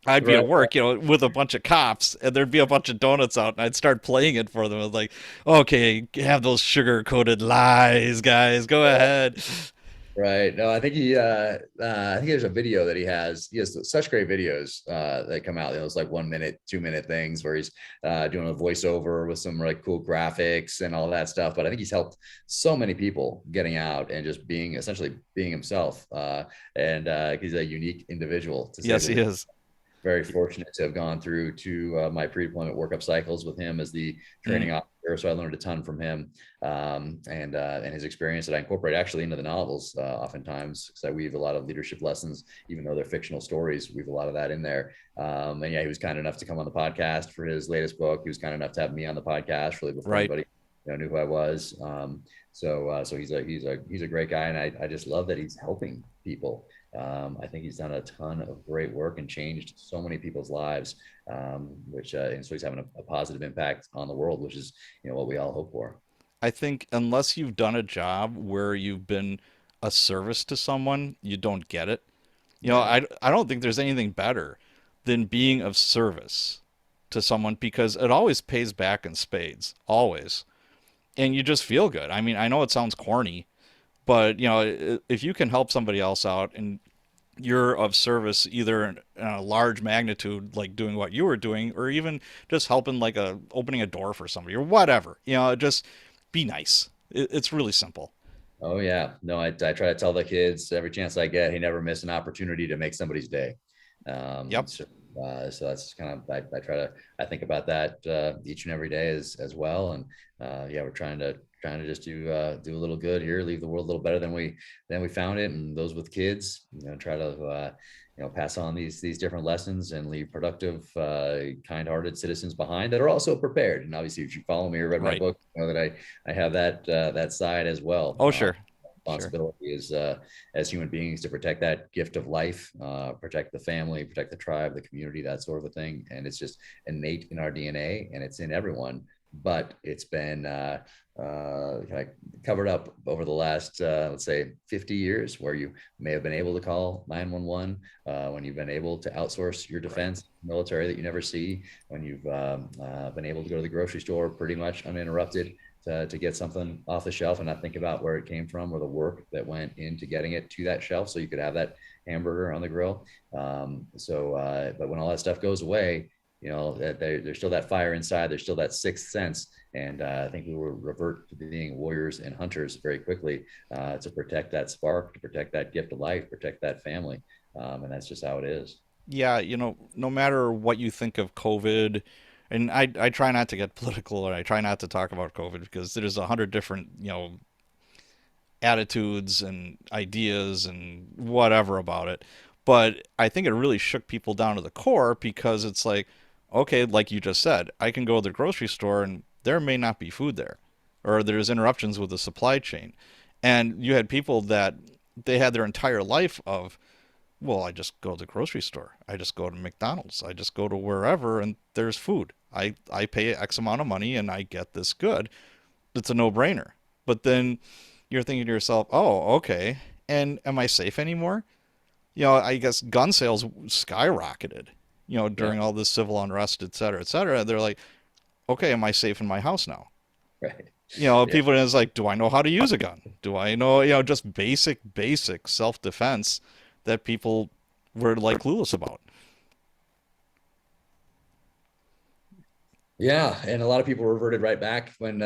I'd be Right. at work, with a bunch of cops, and there'd be a bunch of donuts out, and I'd start playing it for them. I was like, okay, have those sugar coated lies, guys. Go ahead. Right. No, I think there's a video that he has. He has such great videos that come out. It's like 1 minute, 2 minute things where he's doing a voiceover with some like cool graphics and all that stuff. But I think he's helped so many people getting out and just being essentially being himself. And he's a unique individual to say Yes, the he least. is. Very fortunate to have gone through my pre-deployment workup cycles with him as the Mm, training officer. So I learned a ton from him, and his experience that I incorporate actually into the novels. Oftentimes, because I weave a lot of leadership lessons, even though they're fictional stories, weave a lot of that in there. And yeah, he was kind enough to come on the podcast for his latest book. He was kind enough to have me on the podcast really before right. anybody knew who I was. So he's a great guy, and I just love that he's helping people. I think he's done a ton of great work and changed so many people's lives, which and so he's having a positive impact on the world, which is what we all hope for. I think unless you've done a job where you've been a service to someone, you don't get it. Yeah. I don't think there's anything better than being of service to someone because it always pays back in spades, always. And you just feel good. I mean, I know it sounds corny, but if you can help somebody else out and you're of service either in a large magnitude like doing what you were doing or even just helping like opening a door for somebody or whatever, just be nice. It's really simple. Oh yeah. No, I try to tell the kids every chance I get, hey, never miss an opportunity to make somebody's day. Yep. So that's kind of I try to I think about that each and every day as well. And yeah, we're trying to just do a little good here, leave the world a little better than we found it. And those with kids, try to pass on these different lessons and leave productive, kind-hearted citizens behind that are also prepared. And obviously, if you follow me or read my Right. book, you know that I have that side as well. Oh, sure. Sure. Responsibility is as human beings to protect that gift of life, protect the family, protect the tribe, the community, that sort of a thing. And it's just innate in our DNA, and it's in everyone. But it's been kind of covered up over the last, let's say, 50 years, where you may have been able to call 911, when you've been able to outsource your Right. defense military that you never see, when you've been able to go to the grocery store pretty much uninterrupted to get something off the shelf and not think about where it came from or the work that went into getting it to that shelf so you could have that hamburger on the grill. But when all that stuff goes away, there's still that fire inside. There's still that sixth sense. And I think we will revert to being warriors and hunters very quickly, to protect that spark, to protect that gift of life, protect that family. And that's just how it is. Yeah, no matter what you think of COVID, and I try not to get political or I try not to talk about COVID because there's 100 different, attitudes and ideas and whatever about it. But I think it really shook people down to the core because it's like, okay, like you just said, I can go to the grocery store and there may not be food there. or there's interruptions with the supply chain. And you had people that they had their entire life of, well, I just go to the grocery store. I just go to McDonald's. I just go to wherever and there's food. I pay X amount of money and I get this good. It's a no-brainer. But then you're thinking to yourself, oh, okay. And am I safe anymore? I guess gun sales skyrocketed, Yeah. during all this civil unrest, et cetera, et cetera. They're like, okay, am I safe in my house now? Right. Yeah. People is like, do I know how to use a gun? Do I know, just basic self-defense that people were like clueless about. Yeah, and a lot of people reverted right back when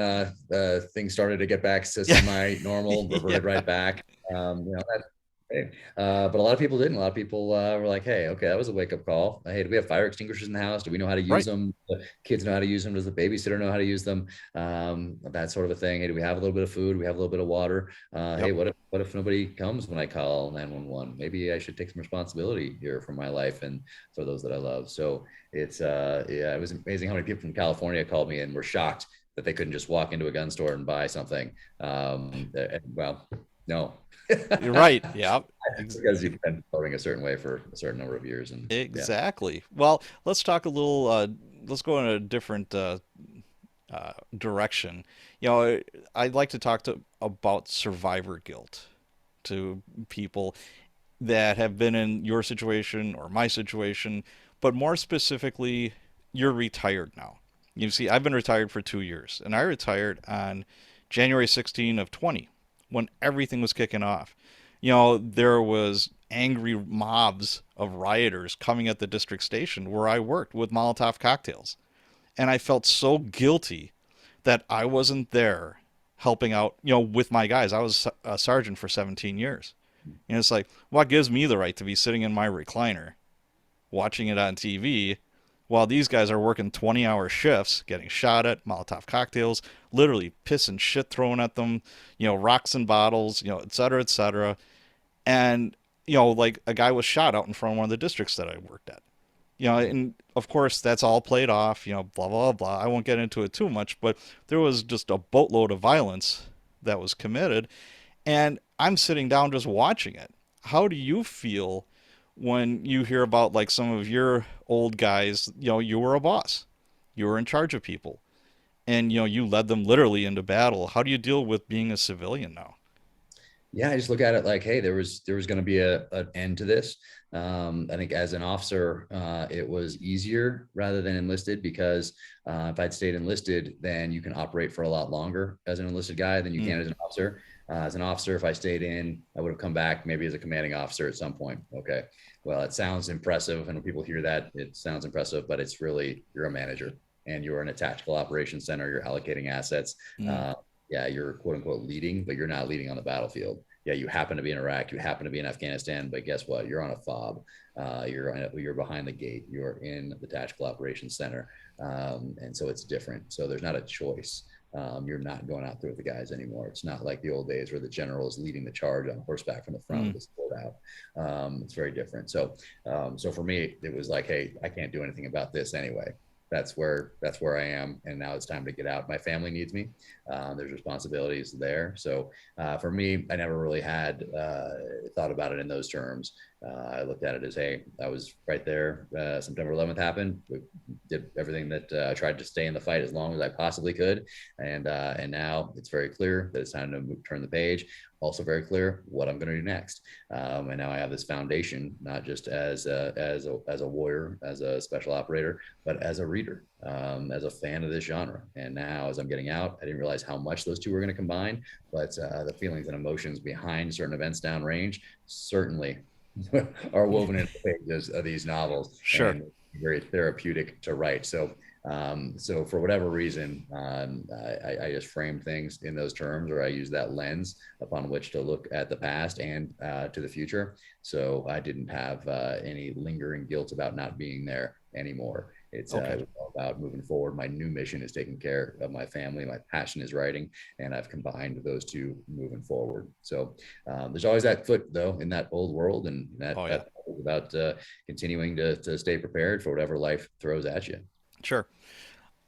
things started to get back to Yeah. semi-normal, reverted right Yeah. back. That's great. But a lot of people didn't. A lot of people were like, "Hey, okay, that was a wake-up call. Hey, do we have fire extinguishers in the house? Do we know how to use Right. them? The kids know how to use them. Does the babysitter know how to use them? That sort of a thing. Hey, do we have a little bit of food? Do we have a little bit of water? Hey, Yep. what if nobody comes when I call 911? Maybe I should take some responsibility here for my life and for those that I love." So yeah, it was amazing how many people from California called me and were shocked that they couldn't just walk into a gun store and buy something. Well, no, You're right. Yeah. Ex- because you've been voting a certain way for a certain number of years, and yeah, exactly. Well, let's talk a little. Let's go in a different direction. I'd like to talk about survivor guilt to people that have been in your situation or my situation, but more specifically, you're retired now. You see, I've been retired for 2 years, and I retired on January 16 of 20 when everything was kicking off. There was angry mobs of rioters coming at the district station where I worked with Molotov cocktails. And I felt so guilty that I wasn't there helping out, with my guys. I was a sergeant for 17 years. And it's like, what gives me the right to be sitting in my recliner watching it on TV while these guys are working 20-hour shifts, getting shot at, Molotov cocktails, literally piss and shit thrown at them, rocks and bottles, et cetera, et cetera. And, like a guy was shot out in front of one of the districts that I worked at. And of course that's all played off, blah, blah, blah. I won't get into it too much, but there was just a boatload of violence that was committed. And I'm sitting down just watching it. How do you feel when you hear about like some of your old guys? You were a boss, you were in charge of people, and you led them literally into battle. How do you deal with being a civilian now? yeah, I just look at it like, hey, there was going to be an end to this. I think as an officer, it was easier rather than enlisted because if I'd stayed enlisted, then you can operate for a lot longer as an enlisted guy than you Mm, can as an officer. As an officer, if I stayed in, I would have come back maybe as a commanding officer at some point. Okay, well, it sounds impressive, and when people hear that, it sounds impressive, but it's really you're a manager and you're in a tactical operations center. You're allocating assets. mm, Uh, yeah, you're quote unquote leading, but you're not leading on the battlefield. Yeah, you happen to be in Iraq, you happen to be in Afghanistan, but guess what? You're on a fob. You're behind the gate. You're in the tactical operations center, and so it's different. So there's not a choice. You're not going out there with the guys anymore. It's not like the old days where the general is leading the charge on horseback from the front mm. with his sword out. It's very different. So for me, it was like, hey, I can't do anything about this anyway. That's where I am, and now it's time to get out. My family needs me. There's responsibilities there. So for me, I never really had thought about it in those terms. I looked at it as, hey, I was right there. September 11th happened. We did everything that I tried to stay in the fight as long as I possibly could, and now it's very clear that it's time to turn the page. Also very clear what I'm going to do next. And now I have this foundation, not just as a warrior, as a special operator, but as a reader, as a fan of this genre. And now, as I'm getting out, I didn't realize how much those two were going to combine, but the feelings and emotions behind certain events downrange certainly are woven into the pages of these novels, Sure. and very therapeutic to write. So for whatever reason, I just frame things in those terms, or I use that lens upon which to look at the past and to the future. So I didn't have any lingering guilt about not being there anymore. Okay. It was all about moving forward. My new mission is taking care of my family. My passion is writing, and I've combined those two moving forward. So there's always that foot though in that old world, and Oh yeah. that is about continuing to stay prepared for whatever life throws at you. Sure.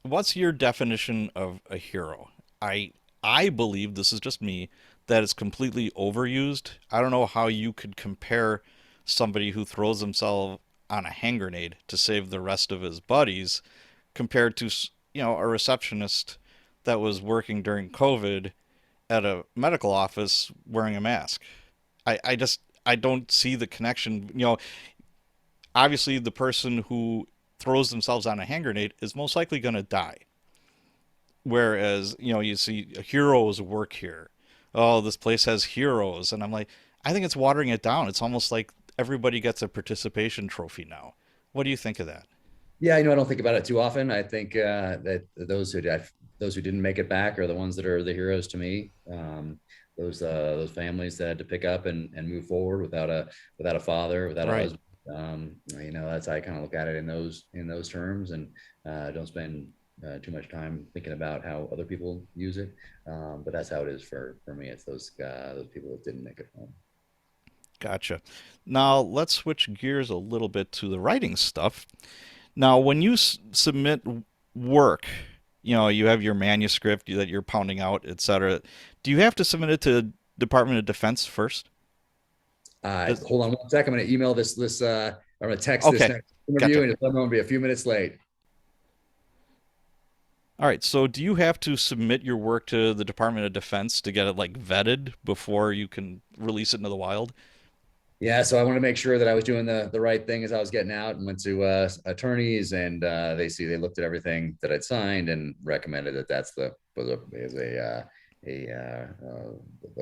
What's your definition of a hero? I I believe, this is just me, that it's completely overused. I don't know how you could compare somebody who throws himself on a hand grenade to save the rest of his buddies compared to, a receptionist that was working during COVID at a medical office wearing a mask. I don't see the connection. Obviously the person who throws themselves on a hand grenade is most likely going to die. Whereas, you see heroes work here. Oh, this place has heroes. And I'm like, I think it's watering it down. It's almost like everybody gets a participation trophy now. What do you think of that? Yeah, I don't think about it too often. I think that those who didn't make it back are the ones that are the heroes to me. Those families that had to pick up and move forward without a father, without a Right. husband. That's how I kind of look at it in those terms, and don't spend too much time thinking about how other people use it. But that's how it is for me. It's those people that didn't make it home. Gotcha. Now let's switch gears a little bit to the writing stuff. Now, when you submit work, you have your manuscript that you're pounding out, etc. Do you have to submit it to Department of Defense first? Does, Hold on one second. I'm going to email this. I'm going to text this okay, next interview, gotcha. and I'm going to be a few minutes late. All right. So, do you have to submit your work to the Department of Defense to get it like vetted before you can release it into the wild? Yeah, so I want to make sure that I was doing the right thing as I was getting out, and went to attorneys, and they looked at everything that I'd signed and recommended that that's is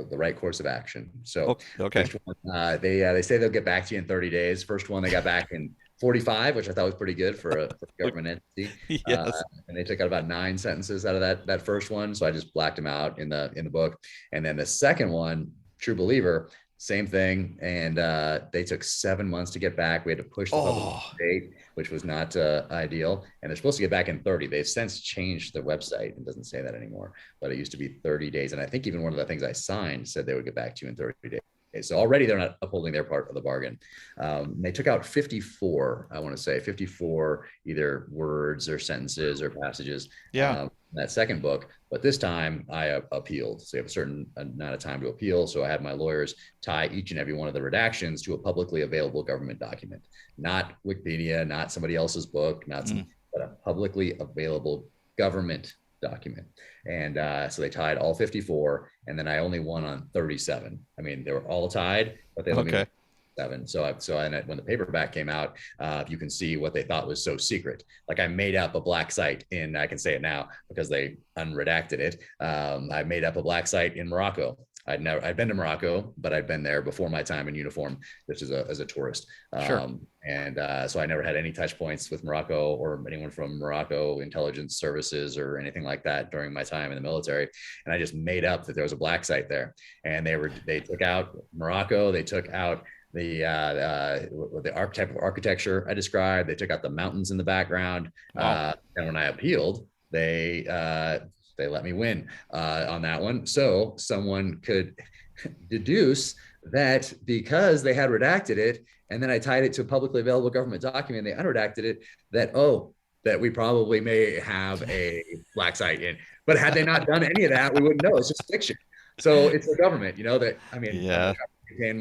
the right course of action. So Okay. first one, they say they'll get back to you in 30 days. First one they got back in 45, which I thought was pretty good for a government entity. Yes. And they took out about 9 sentences out of that first one, so I just blacked them out in the book. And then the second one, True Believer, same thing. And they took 7 months to get back. We had to push the public Oh, date, which was not ideal. And they're supposed to get back in 30. They've since changed the website. It doesn't say that anymore, but it used to be 30 days. And I think even one of the things I signed said they would get back to you in 30 days. So already they're not upholding their part of the bargain. They took out 54, I want to say 54, either words or sentences or passages. yeah. That second book, but this time I appealed. So you have a certain amount of time to appeal. So I had my lawyers tie each and every one of the redactions to a publicly available government document, not Wikipedia, not somebody else's book, but a publicly available government document. And so they tied all 54, and then I only won on 37. I mean, they were all tied, but they let me win Okay. 7. When the paperback came out, you can see what they thought was so secret. Like I made up a black site I can say it now because they unredacted it. I made up a black site in Morocco. I'd been to Morocco, but I'd been there before my time in uniform, just as a tourist. Sure. So I never had any touch points with Morocco or anyone from Morocco intelligence services or anything like that during my time in the military. And I just made up that there was a black site there, and they took out Morocco. They took out the archetype of architecture I described. They took out the mountains in the background. Wow. And when I appealed, they let me win on that one. So someone could deduce that because they had redacted it, and then I tied it to a publicly available government document, they unredacted it, that we probably may have a black site in. But had they not done any of that, we wouldn't know. It's just fiction. So it's the government, that I mean, I'm Yeah. retain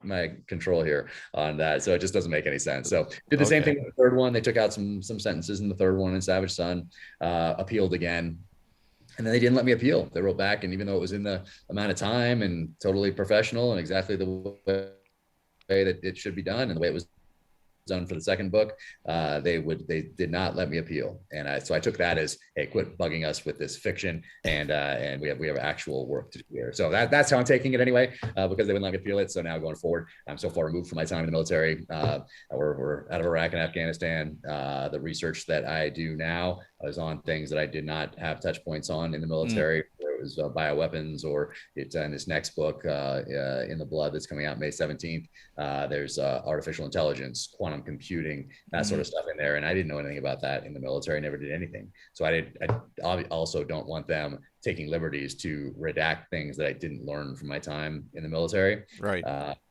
my control here on that. So it just doesn't make any sense. So did the same Okay. thing with the third one. They took out some sentences in the third one in Savage Son, appealed again. And then they didn't let me appeal. They wrote back, and even though it was in the amount of time and totally professional and exactly the way that it should be done and the way it was done for the second book, they did not let me appeal. And so I took that as, hey, quit bugging us with this fiction, and we have actual work to do here. So that's how I'm taking it anyway, because they wouldn't let me appeal it. So now going forward, I'm so far removed from my time in the military. We're out of Iraq and Afghanistan. The research that I do now is on things that I did not have touch points on in the military. It was bioweapons, or it's in this next book, In the Blood, that's coming out May 17th. There's artificial intelligence, quantum computing, that sort of stuff in there. And I didn't know anything about that in the military, never did anything. So I also don't want them taking liberties to redact things that I didn't learn from my time in the military, Right.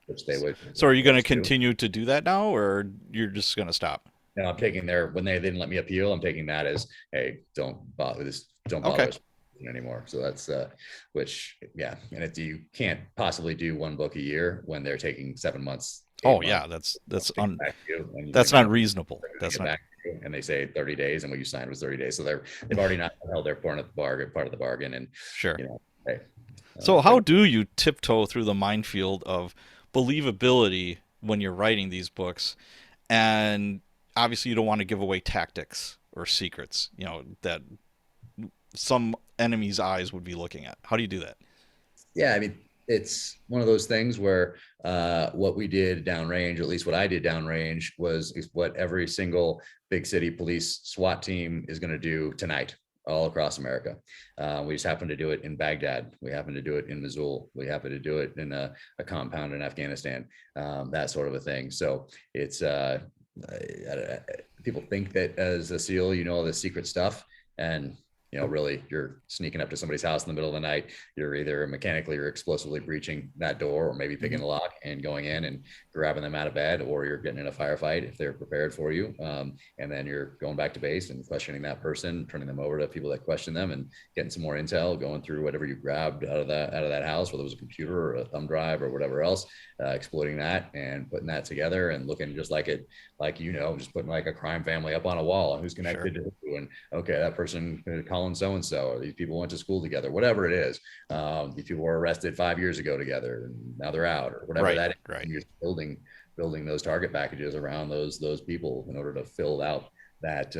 which they would. So are you going to continue to do that now, or you're just going to stop? I'm taking when they didn't let me appeal, I'm taking that as, hey, don't bother Okay. us anymore. So that's which, yeah, and if you can't possibly do one book a year when they're taking 7 months, Oh 8 months yeah, that's to get back to you, and you that's know not reasonable. they're going to That's get not back to you, and they say 30 days, and what you signed was 30 days. So they've already not held their part of the bargain, and sure. you know, hey, So they're how do you tiptoe through the minefield of believability when you're writing these books? And obviously you don't want to give away tactics or secrets, that some enemy's eyes would be looking at. How do you do that? yeah, I mean, it's one of those things where what we did downrange, or at least what I did downrange, is what every single big city police SWAT team is going to do tonight all across America. We just happen to do it in Baghdad. We happen to do it in Mosul. We happen to do it in a compound in Afghanistan, that sort of a thing. So it's people think that as a SEAL, you know all the secret stuff, and really you're sneaking up to somebody's house in the middle of the night. You're either mechanically or explosively breaching that door, or maybe picking the lock and going in and grabbing them out of bed, or you're getting in a firefight if they're prepared for you. And then you're going back to base and questioning that person, turning them over to people that question them, and getting some more intel, going through whatever you grabbed out of that house, whether it was a computer or a thumb drive or whatever else, exploiting that and putting that together and looking just like it, just putting like a crime family up on a wall and who's connected to who, and okay, that person, Colin so and so, or these people went to school together, whatever it is. These people were arrested 5 years ago together, and now they're out, or whatever that is. Right. And you're building those target packages around those people in order to fill out that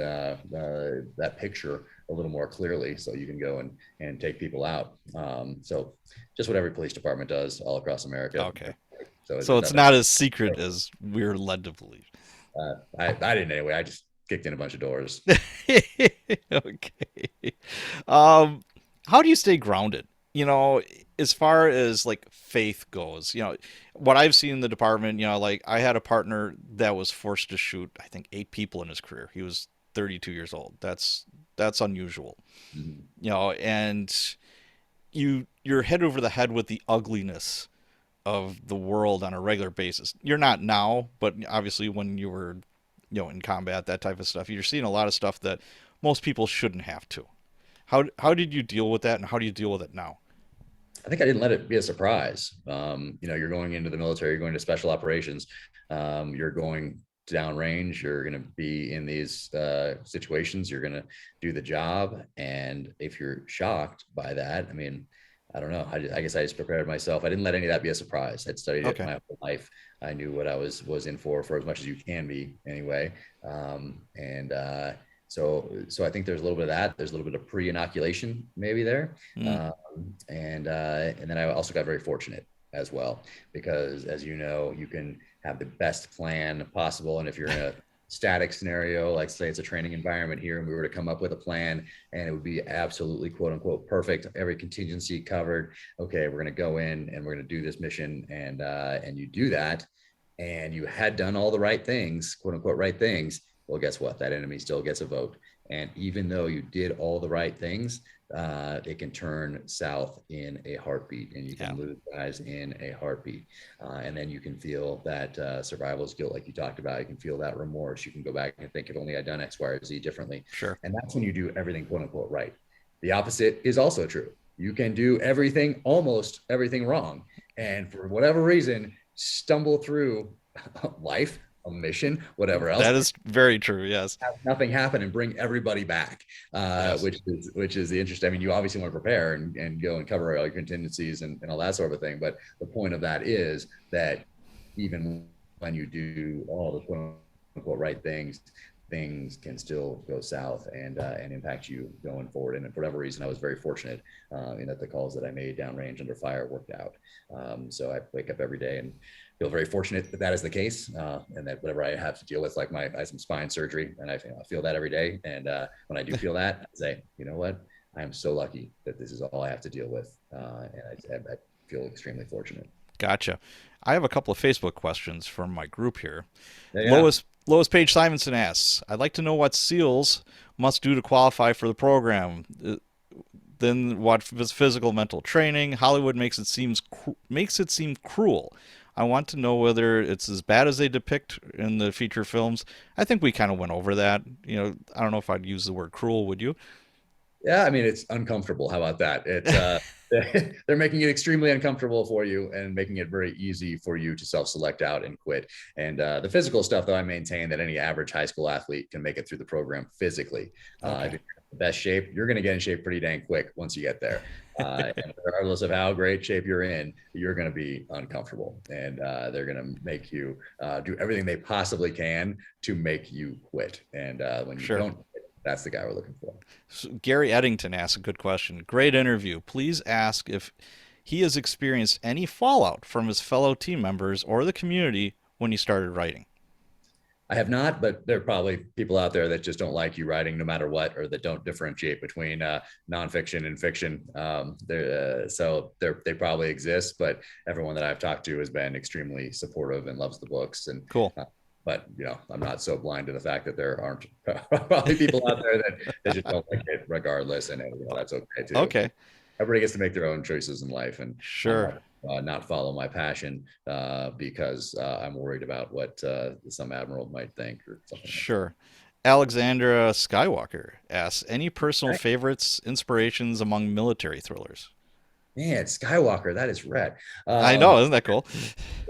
picture a little more clearly, so you can go and take people out. So just what every police department does all across America. Okay. So So it's not as secret as we're led to believe. I didn't anyway. I just kicked in a bunch of doors. Okay. Um, how do you stay grounded? As far as like faith goes, what I've seen in the department, like I had a partner that was forced to shoot, I think, 8 people in his career. He was 32 years old. That's unusual. Mhm. And you're head over the head with the ugliness of the world on a regular basis. You're not now, but obviously when you were, in combat, that type of stuff, you're seeing a lot of stuff that most people shouldn't have to. How did you deal with that, and how do you deal with it now? I think I didn't let it be a surprise. You're going into the military, you're going to special operations, you're going downrange, you're going to be in these situations, you're going to do the job. And if you're shocked by that, I mean, I don't know. I guess I just prepared myself. I didn't let any of that be a surprise. I'd studied it Okay. my whole life. I knew what I was in for as much as you can be anyway. And so I think there's a little bit of that. There's a little bit of pre-inoculation maybe there. Mm, And then I also got very fortunate as well, because as you know, you can have the best plan possible. And if you're in a static scenario, like say it's a training environment here, and we were to come up with a plan and it would be absolutely quote unquote perfect, every contingency covered. Okay, we're going to go in and we're going to do this mission, and you do that, and you had done all the right things, quote unquote right things. Well, guess what? That enemy still gets a vote. And even though you did all the right things, it can turn south in a heartbeat, and you can lose guys in a heartbeat. And then you can feel that survivalist guilt, like you talked about. You can feel that remorse. You can go back and think, if only I'd done X, Y, or Z differently. sure. And that's when you do everything, quote unquote, right. The opposite is also true. You can do everything, almost everything wrong. And for whatever reason, stumble through life, a mission, whatever else. That is very true. Yes. Have nothing happen and bring everybody back, Yes. which is the interesting. I mean, you obviously want to prepare and go and cover all your contingencies and all that sort of thing. But the point of that is that even when you do all the quote unquote right things can still go south and impact you going forward. And for whatever reason, I was very fortunate in that the calls that I made downrange under fire worked out. So I wake up every day and feel very fortunate that that is the case, and that whatever I have to deal with, like I have some spine surgery, and I feel that every day. And when I do feel that, I say, you know what, I am so lucky that this is all I have to deal with, and I feel extremely fortunate. Gotcha. I have a couple of Facebook questions from my group here. Yeah. Lois Page Simonson asks, I'd like to know what SEALs must do to qualify for the program. Then what is physical mental training? Hollywood makes it seem cruel. I want to know whether it's as bad as they depict in the feature films. I think we kind of went over that. I don't know if I'd use the word cruel. Would you? Yeah, I mean, it's uncomfortable. How about that? It's they're making it extremely uncomfortable for you and making it very easy for you to self-select out and quit. And the physical stuff, though, I maintain that any average high school athlete can make it through the program physically. If Okay. you're in the best shape, you're going to get in shape pretty dang quick once you get there. And regardless of how great shape you're in, you're going to be uncomfortable, and they're going to make you do everything they possibly can to make you quit. And when you Sure. don't, that's the guy we're looking for. So Gary Eddington asks a good question. Great interview. Please ask if he has experienced any fallout from his fellow team members or the community when he started writing. I have not, but there are probably people out there that just don't like you writing no matter what, or that don't differentiate between nonfiction and fiction. They probably exist, but everyone that I've talked to has been extremely supportive and loves the books. And Cool. but I'm not so blind to the fact that there aren't probably people out there that just don't like it regardless, and that's okay too. Okay. Everybody gets to make their own choices in life, and I'm Sure. not follow my passion because I'm worried about what some admiral might think or something like that. Sure. Alexandra Skywalker asks, any personal Right. favorites, inspirations among military thrillers? Man, Skywalker, that is red. I know, isn't that cool?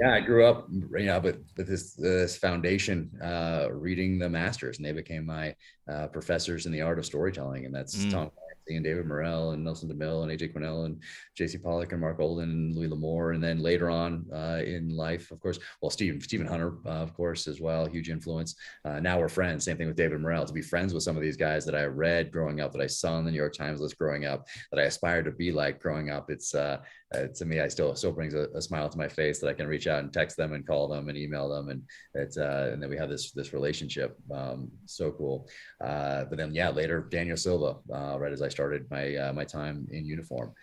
Yeah, I grew up, with this foundation, reading the masters, and they became my professors in the art of storytelling, and that's Mm, Tom Clancy and David Morrell and Nelson DeMille and AJ Quinnell and J.C. Pollock and Mark Olden and Louis L'Amour, and then later on in life, of course, well, Stephen Hunter, of course, as well, huge influence. Now we're friends. Same thing with David Morrell. To be friends with some of these guys that I read growing up, that I saw on the New York Times list growing up, that I aspired to be like growing up, it's to me, I still brings a smile to my face that I can reach out and text them and call them and email them, and it's and then we have this relationship. So cool. But then later Daniel Silva, right as I started my time in uniform,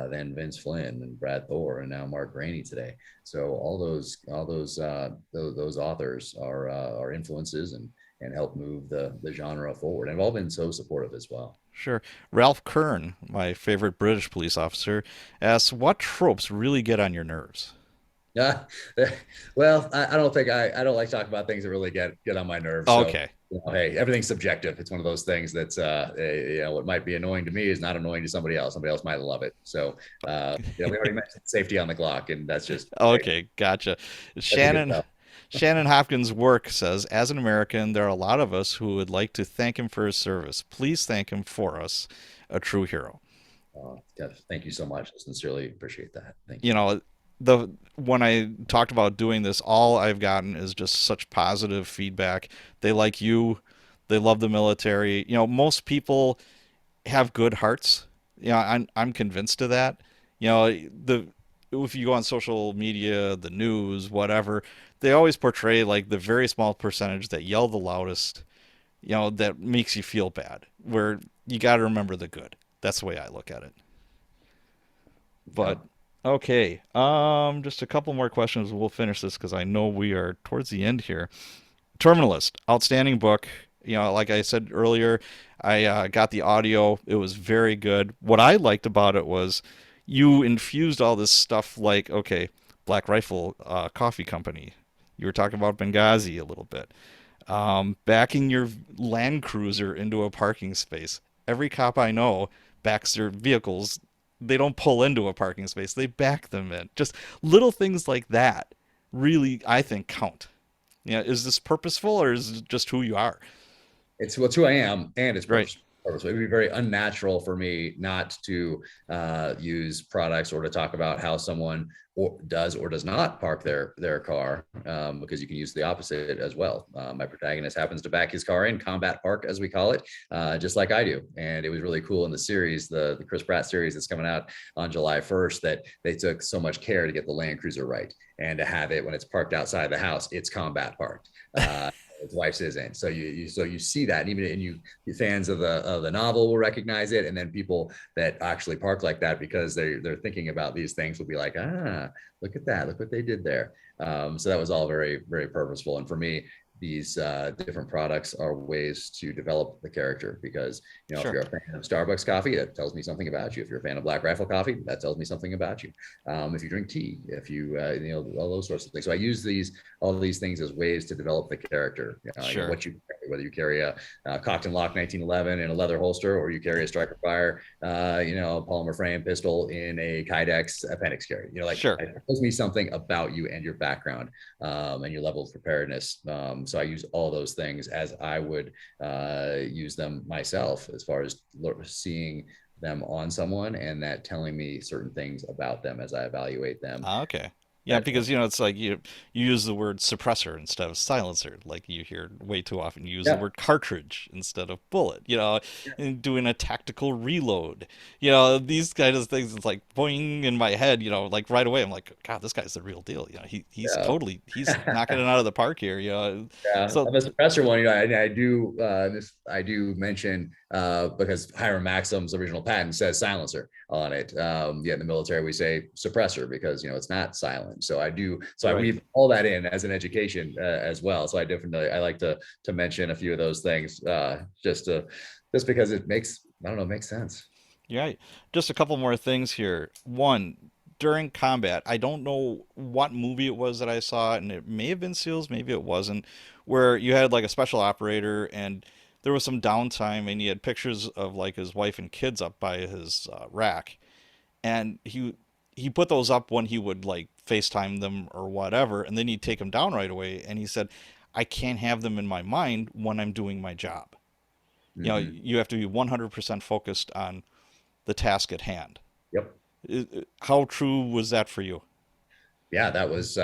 then Vince Flynn and Brad Thor, and now Mark Graney today. So all those authors are influences and help move the genre forward, and have all been so supportive as well. sure. Ralph Kern, my favorite British police officer, asks, what tropes really get on your nerves? Yeah. Well, I don't think I don't like talking about things that really get on my nerves. So, Okay. hey, everything's subjective. It's one of those things that's, what might be annoying to me is not annoying to somebody else. Somebody else might love it. So, we already mentioned safety on the clock, and that's just, hey, Okay, gotcha. that's a good Shannon stuff. Shannon Hopkins' work says, as an American, there are a lot of us who would like to thank him for his service. Please thank him for us, a true hero. Thank you so much. I sincerely appreciate that. Thank You you. know, the when I talked about doing this, all I've gotten is just such positive feedback. They like you, they love the military. Most people have good hearts. I'm convinced of that. The if you go on social media, the news, whatever, they always portray like the very small percentage that yell the loudest, that makes you feel bad. Where you got to remember the good. That's the way I look at it. But Yeah. okay, just a couple more questions. We'll finish this because I know we are towards the end here. Terminalist, outstanding book. Like I said earlier, I got the audio. It was very good. What I liked about it was you infused all this stuff like, okay, Black Rifle Coffee Company. You were talking about Benghazi a little bit. Backing your Land Cruiser into a parking space. Every cop I know backs their vehicles. They don't pull into a parking space, they back them in. Just little things like that really, I think, count. Is this purposeful or is it just who you are? It's who I am, and it's Right. purposeful. It would be very unnatural for me not to use products or to talk about how someone does or does not park their car, because you can use the opposite as well. My protagonist happens to back his car in combat park, as we call it, just like I do. And it was really cool in the series, the Chris Pratt series that's coming out on July 1st, that they took so much care to get the Land Cruiser right, and to have it when it's parked outside the house, it's combat parked. His wife's isn't. So you see that, and even you fans of the novel will recognize it, and then people that actually park like that because they're thinking about these things will be like, look at that, look what they did there. So that was all very, very purposeful, and for me, these different products are ways to develop the character, because if Sure. you're a fan of Starbucks coffee, that tells me something about you. If you're a fan of Black Rifle coffee, that tells me something about you. If you drink tea, if you all those sorts of things. So I use all these things as ways to develop the character. Sure. What you whether you carry a cocked and locked 1911 in a leather holster, or you carry a striker fire, polymer frame pistol in a Kydex appendix carry. Like Sure. it tells me something about you and your background, and your level of preparedness. So I use all those things as I would use them myself, as far as seeing them on someone, and that telling me certain things about them as I evaluate them. Ah, okay. Yeah, That because it's like you use the word suppressor instead of silencer. Like you hear way too often. You use the yeah, word cartridge instead of bullet. And doing a tactical reload. These kind of things. It's like boing in my head. Like right away. I'm like, God, this guy's the real deal. He's knocking it yeah. out of the park here. Yeah, So I'm a suppressor one. I do mention because Hiram Maxim's original patent says silencer on it. Yet in the military we say suppressor because it's not silent. So I do. So I right. weave all that in as an education as well. So I like to mention a few of those things just because it makes I don't know makes sense. Yeah, just a couple more things here. One, during combat, I don't know what movie it was that I saw, and it may have been SEALs, maybe it wasn't, where you had like a special operator and there was some downtime and he had pictures of like his wife and kids up by his rack. And he put those up when he would like FaceTime them or whatever, and then he'd take them down right away. And he said, I can't have them in my mind when I'm doing my job. Mm-hmm. You have to be 100% focused on the task at hand. Yep. How true was that for you? Yeah, that was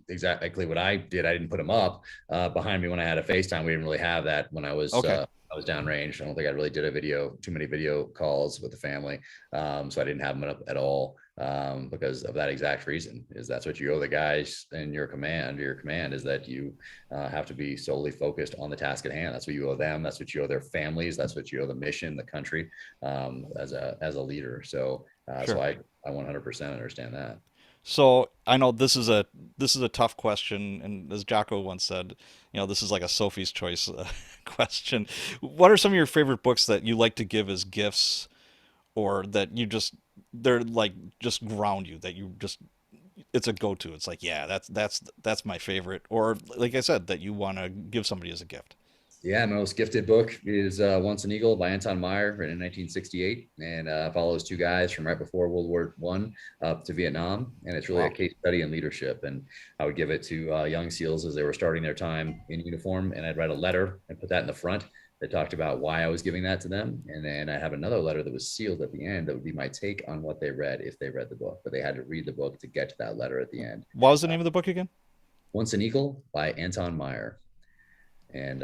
exactly what I did. I didn't put them up behind me when I had a FaceTime. We didn't really have that when Okay, I was downrange. I don't think I really did too many video calls with the family, so I didn't have them up at all because of that exact reason. Is that's what you owe the guys in your command. Your command is that you have to be solely focused on the task at hand. That's what you owe them. That's what you owe their families. That's what you owe the mission, the country, as a leader. So sure. I 100% understand that. So I know this is a tough question, and as Jocko once said, this is like a Sophie's Choice question. What are some of your favorite books that you like to give as gifts, or that they're like just ground you, that you just it's a go-to. It's like, yeah, that's my favorite, or like I said, that you want to give somebody as a gift. Yeah, my most gifted book is Once an Eagle by Anton Meyer, written in 1968, and follows two guys from right before World War One up to Vietnam, and it's really a Wow. case study in leadership. And I would give it to young SEALs as they were starting their time in uniform, and I'd write a letter and put that in the front that talked about why I was giving that to them, and then I have another letter that was sealed at the end that would be my take on what they read if they read the book, but they had to read the book to get to that letter at the end. What was the Uh, name of the book again? Once an Eagle by Anton Meyer. And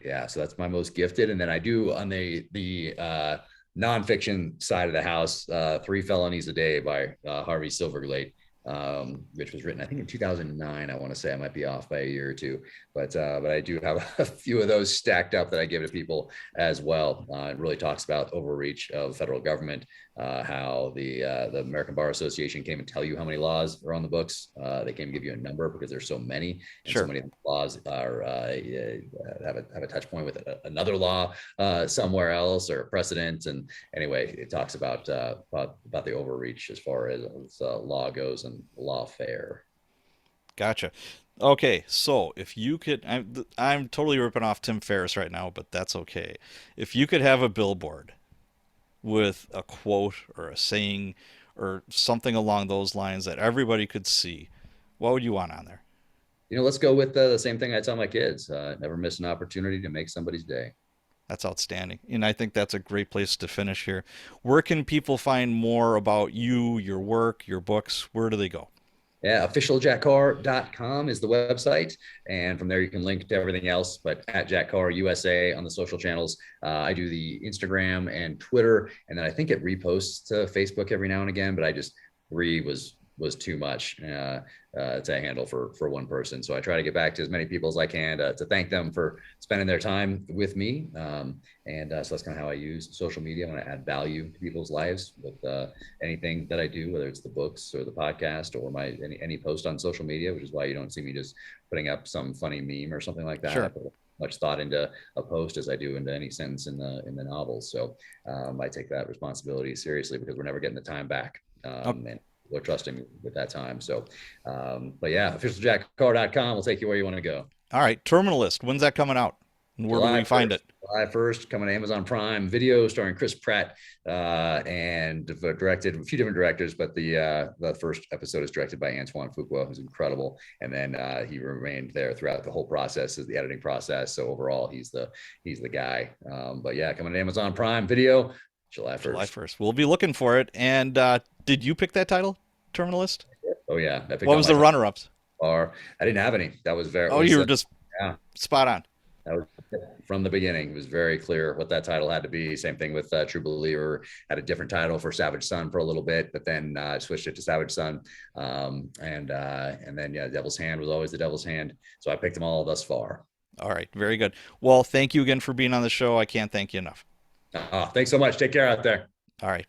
yeah, so that's my most gifted. And then I do on the nonfiction side of the house, Three Felonies a Day by Harvey Silverglate, which was written I think in 2009. I want to say I might be off by a year or two, but I do have a few of those stacked up that I give to people as well. It really talks about overreach of federal government, how the American Bar Association came and tell you how many laws are on the books. They came to give you a number because there's so many, and so Sure. many laws are have a touch point with another law somewhere else or a precedent. And anyway, it talks about the overreach as far as law goes and lawfare. Gotcha. Okay, so if you could, I'm totally ripping off Tim Ferriss right now, but that's okay. If you could have a billboard with a quote or a saying or something along those lines that everybody could see, what would you want on there? Let's go with the same thing I tell my kids: never miss an opportunity to make somebody's day. That's outstanding. And I think that's a great place to finish here. Where can people find more about you, your work, your books? Where do they go? Yeah, officialjackcarr.com is the website. And from there, you can link to everything else. But at Jack Carr USA on the social channels, I do the Instagram and Twitter. And then I think it reposts to Facebook every now and again. But I just, three was too much to handle for one person. So I try to get back to as many people as I can to thank them for spending their time with me. So that's kind of how I use social media when I add value to people's lives with anything that I do, whether it's the books or the podcast or any post on social media, which is why you don't see me just putting up some funny meme or something like that. I Sure. put much thought into a post as I do into any sentence in the novels. So I take that responsibility seriously because we're never getting the time back. Oh, And we're trusting me with that time. So, but yeah, officialjackcarr.com will take you where you want to go. all right. Terminalist. When's that coming out? And where do July we find 1st. it? July 1st, coming to Amazon Prime Video, starring Chris Pratt, and directed a few different directors, but the first episode is directed by Antoine Fuqua, who's incredible. And then he remained there throughout the whole process, as the editing process. So overall, he's the guy. But yeah, coming to Amazon Prime Video, July July 1st. 1st. We'll be looking for it. And did you pick that title, Terminalist? Oh yeah, I picked What out was my the top runner-ups? bar. I didn't have any. That was very Oh, was you were just yeah. spot on. That was from the beginning. It was very clear what that title had to be. Same thing with True Believer. Had a different title for Savage Son for a little bit, but then switched it to Savage Son. And then yeah, Devil's Hand was always the Devil's Hand. So I picked them all thus far. All right, very good. Well, thank you again for being on the show. I can't thank you enough. Thanks so much. Take care out there. All right.